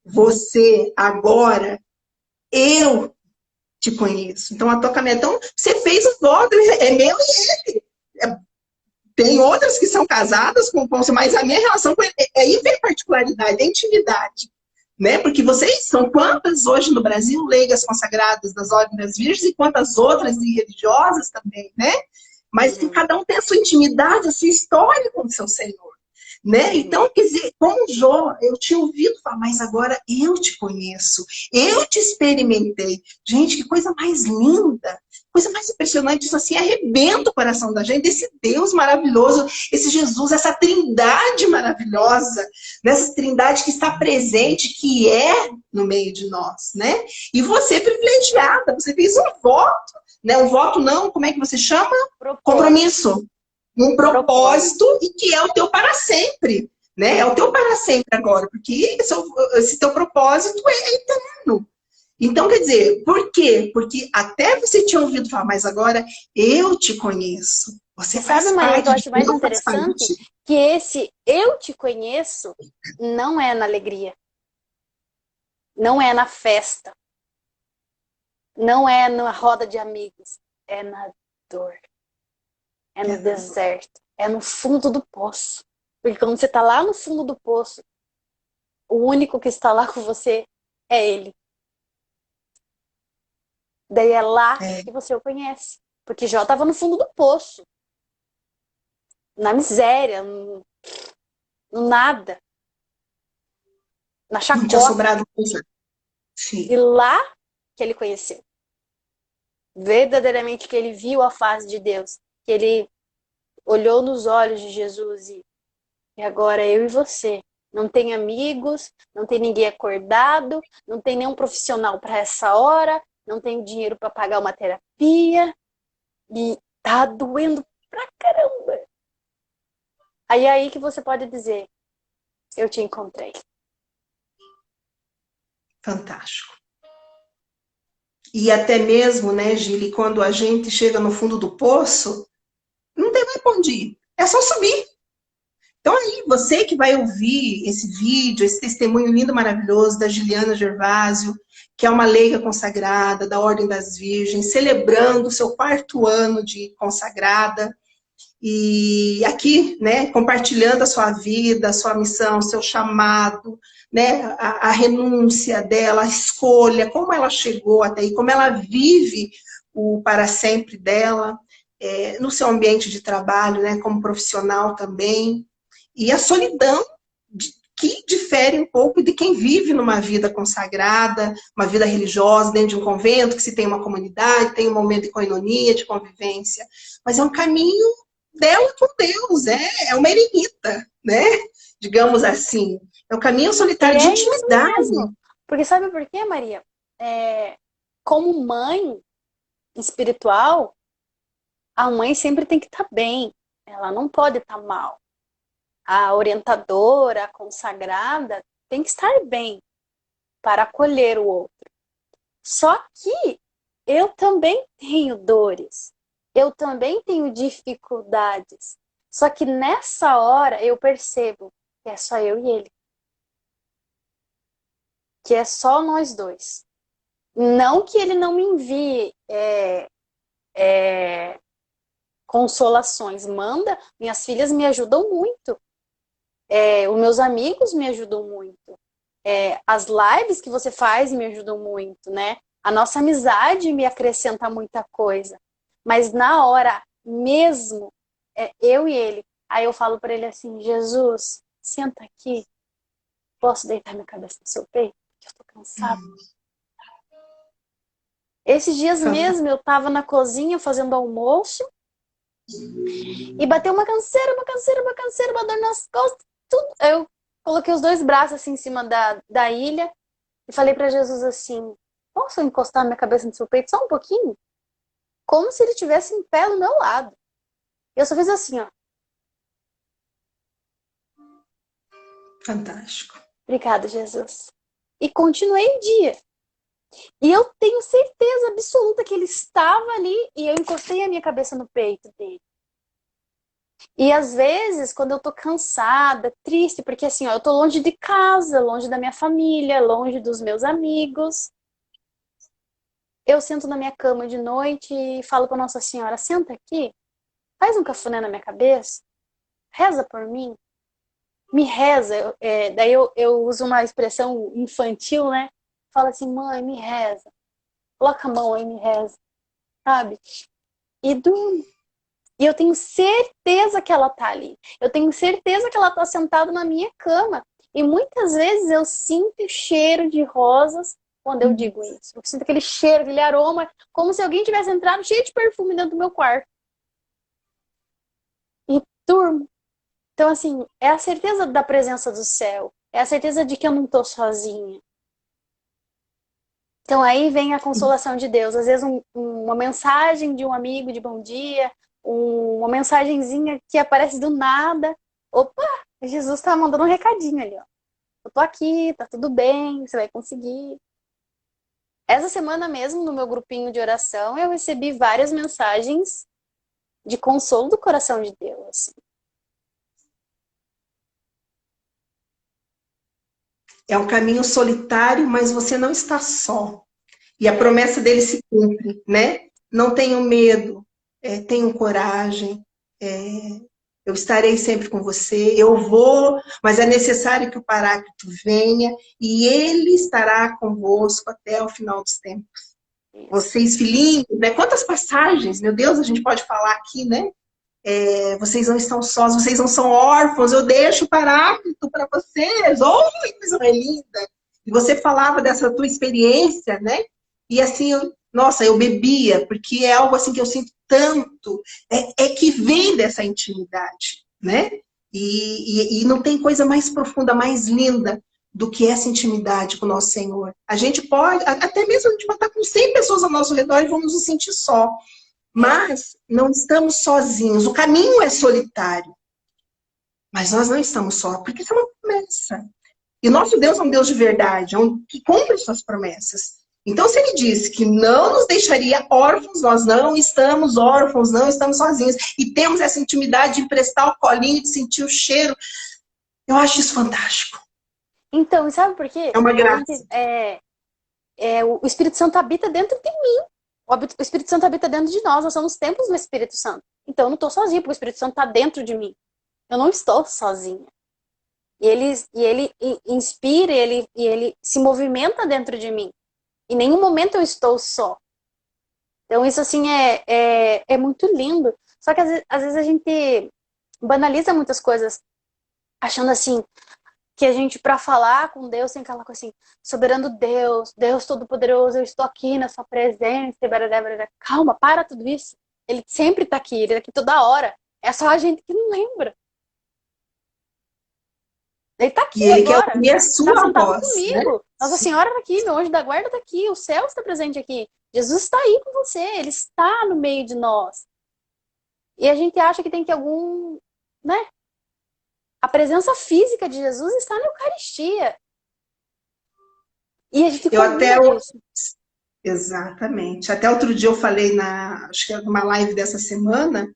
Speaker 3: Você agora eu te conheço. Então a tua caminhada, então você fez o voto, é meu e ele. Tem outras que são casadas com o mas a minha relação com ele aí vem particularidade, é intimidade. Né? Porque vocês são quantas hoje no Brasil leigas consagradas das ordens das virgens e quantas outras e religiosas também, né? Mas que cada um tem a sua intimidade, a sua história com o seu Senhor, né? Então, quer dizer, como Jó, eu tinha ouvido falar, mas agora eu te conheço, eu te experimentei. Gente, que coisa mais linda, coisa mais impressionante, isso assim arrebenta o coração da gente, esse Deus maravilhoso, esse Jesus, essa trindade maravilhosa, nessa trindade que está presente, que é no meio de nós, né? E você privilegiada, você fez um voto, né? Um voto não, como é que você chama? Compromisso. Um propósito e que é o teu para sempre, né? É o teu para sempre agora, porque esse teu propósito é eterno. Então, quer dizer, por quê? Porque até você tinha ouvido falar, mas agora eu te conheço. Você faz
Speaker 2: Sabe, Maria, o que
Speaker 3: parte
Speaker 2: eu
Speaker 3: de
Speaker 2: acho
Speaker 3: mim,
Speaker 2: mais
Speaker 3: eu faço
Speaker 2: interessante?
Speaker 3: parte.
Speaker 2: Que esse eu te conheço não é na alegria, não é na festa, não é na roda de amigos, é na dor, é no deserto, é no fundo do poço. Porque quando você está lá no fundo do poço, o único que está lá com você é ele. Daí é lá que você o conhece. Porque Jó estava no fundo do poço, na miséria, no nada, na
Speaker 3: Não tinha
Speaker 2: chacota.
Speaker 3: sobrado coisa. Sim.
Speaker 2: E lá que ele conheceu. Verdadeiramente que ele viu a face de Deus. Que ele olhou nos olhos de Jesus e agora eu e você, não tem amigos, não tem ninguém acordado, não tem nenhum profissional para essa hora, não tenho dinheiro para pagar uma terapia e tá doendo pra caramba. Aí é aí que você pode dizer, eu te encontrei.
Speaker 3: Fantástico. E até mesmo, né, Gili, quando a gente chega no fundo do poço, não tem mais pra onde ir. É só subir. Então aí, você que vai ouvir esse vídeo, esse testemunho lindo, maravilhoso da Giliana Gervásio, que é uma leiga consagrada da Ordem das Virgens, celebrando o seu 4º ano de consagrada, e aqui, né, compartilhando a sua vida, a sua missão, o seu chamado, né, a renúncia dela, a escolha, como ela chegou até aí, como ela vive o para sempre dela, no seu ambiente de trabalho, né, como profissional também, e a solidão que difere um pouco de quem vive numa vida consagrada, uma vida religiosa, dentro de um convento, que se tem uma comunidade, tem um momento de coinonia, de convivência, mas é um caminho dela com Deus, é uma eremita, né? Digamos assim. É um caminho solitário de intimidade.
Speaker 2: Isso mesmo. Porque sabe por quê, Maria? Como mãe espiritual, a mãe sempre tem que estar bem. Ela não pode estar mal. A orientadora, a consagrada, tem que estar bem para acolher o outro. Só que eu também tenho dores. Eu também tenho dificuldades. Só que nessa hora eu percebo que é só eu e ele. Que é só nós dois. Não que ele não me envie consolações. Manda, minhas filhas me ajudam muito. Os meus amigos me ajudam muito. As lives que você faz me ajudam muito, né? A nossa amizade me acrescenta muita coisa. Mas na hora mesmo, eu e ele. Aí eu falo para ele assim, Jesus, senta aqui. Posso deitar minha cabeça no seu peito? Eu tô cansada. Esses dias mesmo eu tava na cozinha fazendo almoço e bateu uma canseira, uma dor nas costas, tudo. Eu coloquei os 2 braços assim em cima da ilha e falei para Jesus assim, posso encostar minha cabeça no seu peito só um pouquinho? Como se ele estivesse em pé do meu lado. Eu só fiz assim, ó.
Speaker 3: Fantástico.
Speaker 2: Obrigada, Jesus. E continuei o dia. E eu tenho certeza absoluta que ele estava ali e eu encostei a minha cabeça no peito dele. E às vezes, quando eu tô cansada, triste, porque assim, ó, eu tô longe de casa, longe da minha família, longe dos meus amigos. Eu sento na minha cama de noite e falo pra Nossa Senhora, senta aqui, faz um cafuné na minha cabeça, reza por mim, me reza. Daí eu uso uma expressão infantil, né? Fala assim, mãe, me reza. Coloca a mão aí, me reza. Sabe? E durmo. E eu tenho certeza que ela tá ali. Eu tenho certeza que ela tá sentada na minha cama. E muitas vezes eu sinto o cheiro de rosas quando eu digo isso. Eu sinto aquele cheiro, aquele aroma, como se alguém tivesse entrado cheio de perfume dentro do meu quarto. E durmo. Então, assim, é a certeza da presença do céu. É a certeza de que eu não tô sozinha. Então aí vem a consolação de Deus. Às vezes uma mensagem de um amigo de bom dia, uma mensagenzinha que aparece do nada. Opa, Jesus tá mandando um recadinho ali, ó. Eu tô aqui, tá tudo bem, você vai conseguir. Essa semana mesmo, no meu grupinho de oração, eu recebi várias mensagens de consolo do coração de Deus. Assim.
Speaker 3: É um caminho solitário, mas você não está só. E a promessa dele se cumpre, né? Não tenham medo, tenham coragem, eu estarei sempre com você, eu vou, mas é necessário que o Paráclito venha e ele estará convosco até o final dos tempos. Vocês, filhinhos, né? Quantas passagens, meu Deus, a gente pode falar aqui, né? Vocês não estão sós, vocês não são órfãos, eu deixo o Paráclito para vocês. Oh, que coisa mais linda! E você falava dessa tua experiência, né? E assim, nossa, eu bebia, porque é algo assim que eu sinto tanto, que vem dessa intimidade, né? E não tem coisa mais profunda, mais linda do que essa intimidade com o nosso Senhor. A gente pode, até mesmo a gente pode estar com 100 pessoas ao nosso redor e vamos nos sentir só. Mas não estamos sozinhos. O caminho é solitário. Mas nós não estamos só, porque isso é uma promessa. E nosso Deus é um Deus de verdade, é um que cumpre suas promessas. Então, se ele disse que não nos deixaria órfãos, nós não estamos órfãos, não estamos sozinhos. E temos essa intimidade de emprestar o colinho, de sentir o cheiro. Eu acho isso fantástico.
Speaker 2: Então, sabe por quê?
Speaker 3: É uma graça.
Speaker 2: O Espírito Santo habita dentro de mim. O Espírito Santo habita dentro de nós. Nós somos templos do Espírito Santo. Então, eu não estou sozinha, porque o Espírito Santo está dentro de mim. Eu não estou sozinha. E ele inspira, e ele se movimenta dentro de mim. Em nenhum momento eu estou só. Então, isso, assim, é muito lindo. Só que, às vezes, a gente banaliza muitas coisas, achando, assim, que a gente, para falar com Deus, tem aquela coisa assim, soberano Deus, Deus Todo-Poderoso, eu estou aqui na sua presença, e barará, barará. Calma, para tudo isso. Ele sempre está aqui, ele está aqui toda hora. É só a gente que não lembra. Ele está aqui
Speaker 3: e ele
Speaker 2: agora.
Speaker 3: quer ouvir a sua
Speaker 2: sentado
Speaker 3: voz,
Speaker 2: comigo.
Speaker 3: né?
Speaker 2: Nossa Senhora está aqui, meu anjo da guarda está aqui, o céu está presente aqui. Jesus está aí com você, ele está no meio de nós. E a gente acha que tem que algum, né? A presença física de Jesus está na Eucaristia. E a gente isso.
Speaker 3: Exatamente. Até outro dia eu falei acho que é numa live dessa semana,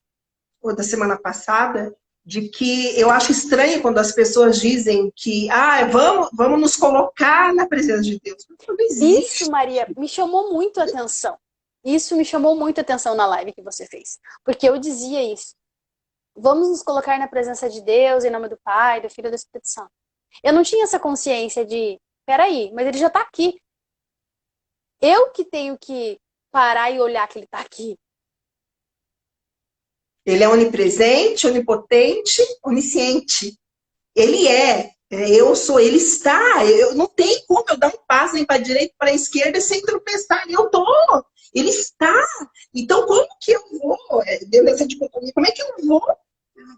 Speaker 3: ou da semana passada, de que eu acho estranho quando as pessoas dizem que vamos nos colocar na presença de Deus. Não existe.
Speaker 2: Isso, Maria, me chamou muito a atenção. Isso me chamou muito a atenção na live que você fez. Porque eu dizia isso. Vamos nos colocar na presença de Deus, em nome do Pai, do Filho e do Espírito Santo. Eu não tinha essa consciência de, peraí, mas ele já está aqui. Eu que tenho que parar e olhar que ele está aqui.
Speaker 3: Ele é onipresente, onipotente, onisciente. Ele eu sou, ele está. Eu não tem como eu dar um passo nem para a direita, para a esquerda sem tropeçar. Eu tô. Ele está. Então, como que eu vou? Beleza de compromisso. Como é que eu vou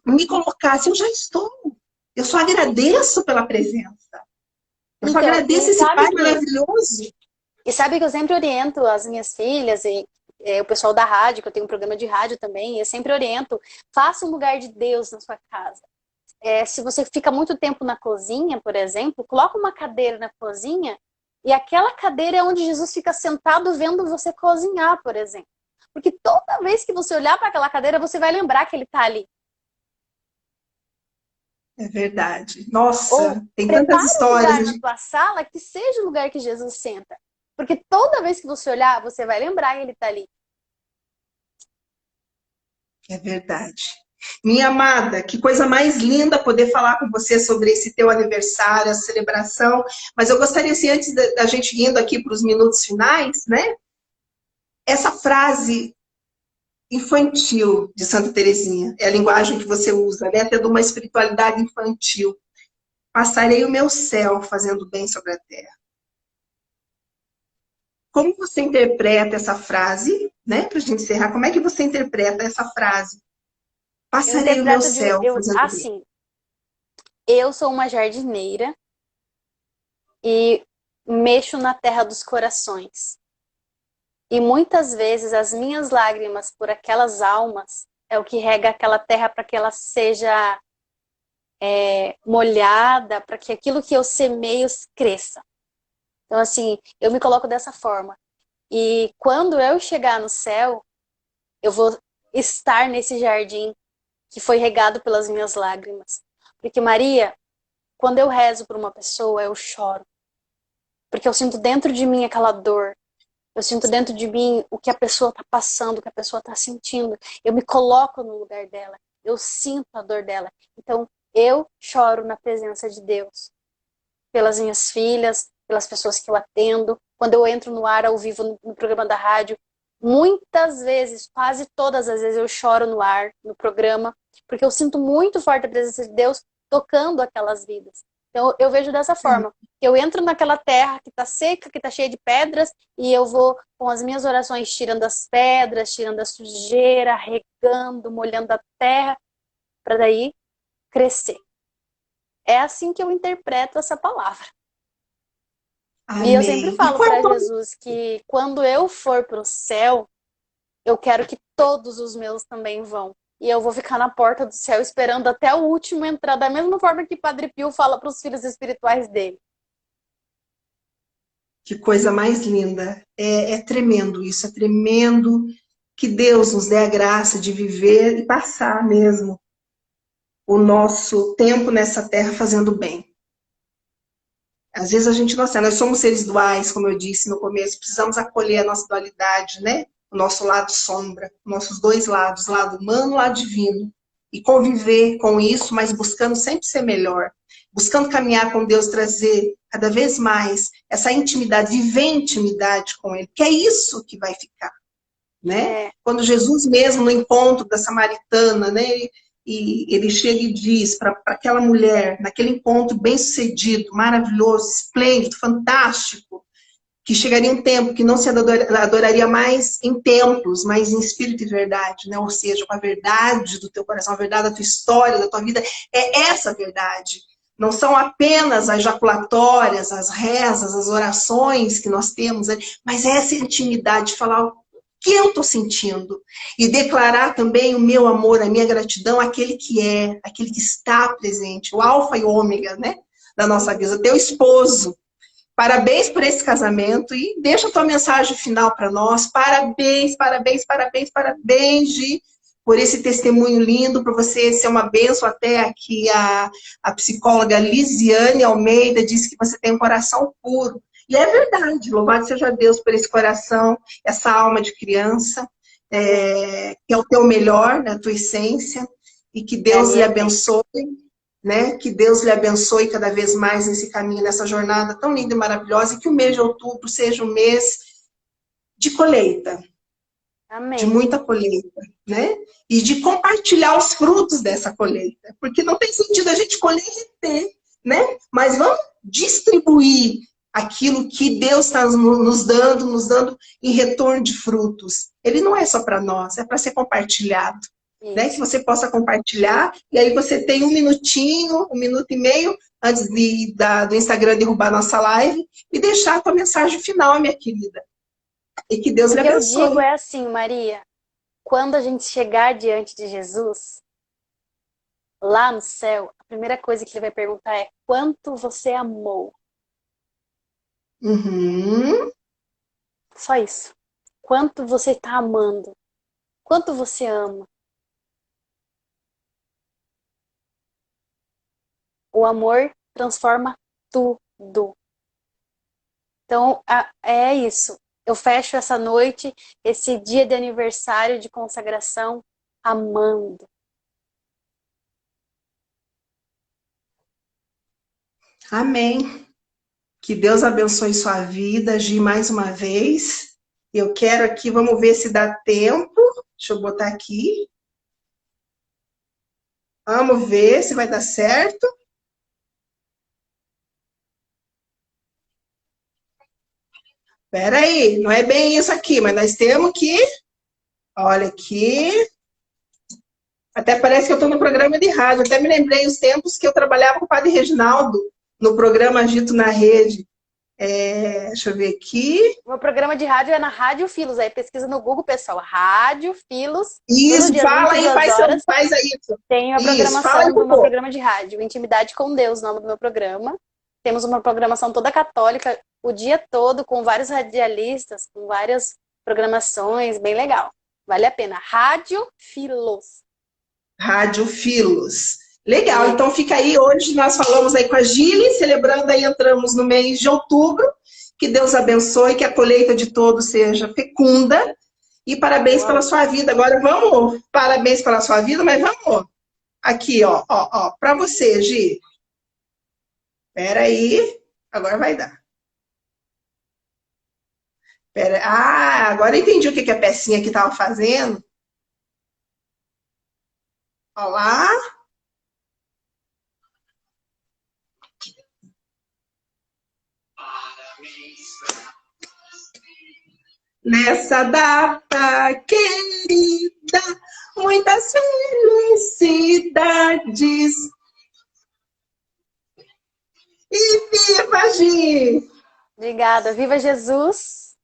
Speaker 3: me colocar se eu já estou? Eu só agradeço pela presença. Eu só agradeço esse Pai maravilhoso.
Speaker 2: E sabe que eu sempre oriento as minhas filhas e o pessoal da rádio, que eu tenho um programa de rádio também, eu sempre oriento, faça um lugar de Deus na sua casa. Se você fica muito tempo na cozinha, por exemplo, coloca uma cadeira na cozinha e aquela cadeira é onde Jesus fica sentado vendo você cozinhar, por exemplo. Porque toda vez que você olhar para aquela cadeira, você vai lembrar que ele está ali.
Speaker 3: É verdade. Nossa, tem tantas histórias.
Speaker 2: Um lugar na tua sala que seja o lugar que Jesus senta. Porque toda vez que você olhar, você vai lembrar que ele está ali.
Speaker 3: É verdade. Minha amada, que coisa mais linda poder falar com você sobre esse teu aniversário, a celebração. Mas eu gostaria, assim, antes da gente indo aqui para os minutos finais, né? Essa frase infantil de Santa Teresinha, é a linguagem que você usa, né? Tendo uma espiritualidade infantil. Passarei o meu céu fazendo bem sobre a terra. Como você interpreta essa frase, né? Para a gente encerrar, como é que você interpreta essa frase? Passarei o meu céu fazendo bem.
Speaker 2: Assim, eu sou uma jardineira e mexo na terra dos corações. E muitas vezes as minhas lágrimas por aquelas almas é o que rega aquela terra para que ela seja molhada, para que aquilo que eu semeio cresça. Então, assim, eu me coloco dessa forma. E quando eu chegar no céu, eu vou estar nesse jardim que foi regado pelas minhas lágrimas. Porque, Maria, quando eu rezo por uma pessoa, eu choro. Porque eu sinto dentro de mim aquela dor. Eu sinto dentro de mim o que a pessoa está passando, o que a pessoa está sentindo. Eu me coloco no lugar dela. Eu sinto a dor dela. Então, eu choro na presença de Deus. Pelas minhas filhas, pelas pessoas que eu atendo. Quando eu entro no ar ao vivo no programa da rádio, muitas vezes, quase todas as vezes, eu choro no ar, no programa, porque eu sinto muito forte a presença de Deus tocando aquelas vidas. Então, eu vejo dessa forma. Eu entro naquela terra que está seca, que está cheia de pedras, e eu vou com as minhas orações tirando as pedras, tirando a sujeira, regando, molhando a terra, para daí crescer. É assim que eu interpreto essa palavra.
Speaker 3: Amém.
Speaker 2: E eu sempre falo para Jesus que quando eu for para o céu, eu quero que todos os meus também vão. E eu vou ficar na porta do céu esperando até o último entrar, da mesma forma que Padre Pio fala para os filhos espirituais dele.
Speaker 3: Que coisa mais linda. É tremendo isso, é tremendo que Deus nos dê a graça de viver e passar mesmo o nosso tempo nessa terra fazendo bem. Às vezes a gente não sabe, nós somos seres duais, como eu disse no começo, precisamos acolher a nossa dualidade, né? O nosso lado sombra, nossos dois lados, lado humano e lado divino. E conviver com isso, mas buscando sempre ser melhor. Buscando caminhar com Deus, trazer cada vez mais essa intimidade, viver intimidade com Ele, que é isso que vai ficar, né? Quando Jesus mesmo, no encontro da samaritana, né? E ele chega e diz para aquela mulher, naquele encontro bem-sucedido, maravilhoso, esplêndido, fantástico, que chegaria um tempo que não se adoraria mais em templos, mas em espírito e verdade, né? Ou seja, com a verdade do teu coração, a verdade da tua história, da tua vida, é essa verdade. Não são apenas as jaculatórias, as rezas, as orações que nós temos, mas é essa intimidade de falar o que eu estou sentindo. E declarar também o meu amor, a minha gratidão àquele que é, aquele que está presente, o alfa e o ômega, né, da nossa vida, teu esposo. Parabéns por esse casamento e deixa a tua mensagem final para nós. Parabéns, parabéns, parabéns, parabéns, Gi, por esse testemunho lindo, para você ser uma bênção. Até aqui a psicóloga Lisiane Almeida disse que você tem um coração puro. E é verdade, louvado seja Deus por esse coração, essa alma de criança, que é o teu melhor, né, a tua essência, e que Deus lhe abençoe, né? Que Deus lhe abençoe cada vez mais nesse caminho, nessa jornada tão linda e maravilhosa, e que o mês de outubro seja um mês de colheita. Amém. De muita colheita, né? E de compartilhar os frutos dessa colheita, porque não tem sentido a gente colher e ter, né? Mas vamos distribuir aquilo que Deus está nos dando em retorno de frutos. Ele não é só para nós, é para ser compartilhado. Né? Que você possa compartilhar, e aí você tem 1 minutinho, 1 minuto e meio, antes do Instagram derrubar nossa live, e deixar a tua mensagem final, minha querida. E que Deus lhe abençoe.
Speaker 2: O que eu digo é assim, Maria, quando a gente chegar diante de Jesus, lá no céu, a primeira coisa que ele vai perguntar é: quanto você amou?
Speaker 3: Uhum.
Speaker 2: Só isso. Quanto você está amando? Quanto você ama? O amor transforma tudo. Então, é isso. Eu fecho essa noite, esse dia de aniversário de consagração, amando.
Speaker 3: Amém. Que Deus abençoe sua vida, Gi, mais uma vez. Eu quero aqui, vamos ver se dá tempo. Deixa eu botar aqui. Vamos ver se vai dar certo. Espera aí, não é bem isso aqui, mas nós temos que... Olha aqui. Até parece que eu estou no programa de rádio. Até me lembrei os tempos que eu trabalhava com o Padre Reginaldo, no programa Agito na Rede. Deixa eu ver aqui.
Speaker 2: O meu programa de rádio é na Rádio Filos. Aí pesquisa no Google, pessoal. Rádio Filos.
Speaker 3: Isso, fala aí, faz aí.
Speaker 2: Tem a programação do meu programa de rádio. Intimidade com Deus, o nome do meu programa. Temos uma programação toda católica, o dia todo, com vários radialistas, com várias programações, bem legal. Vale a pena. Rádio Filos.
Speaker 3: Rádio Filos. Legal, então fica aí. Hoje nós falamos aí com a Gili, celebrando aí, entramos no mês de outubro. Que Deus abençoe, que a colheita de todos seja fecunda. E parabéns pela sua vida. Agora vamos, parabéns pela sua vida, mas vamos aqui, ó, para você, Gi. Espera aí, agora vai dar. Agora eu entendi o que a pecinha aqui estava fazendo. Olá. Nessa data querida, muitas felicidades E viva, Gi!
Speaker 2: Obrigada. Viva Jesus!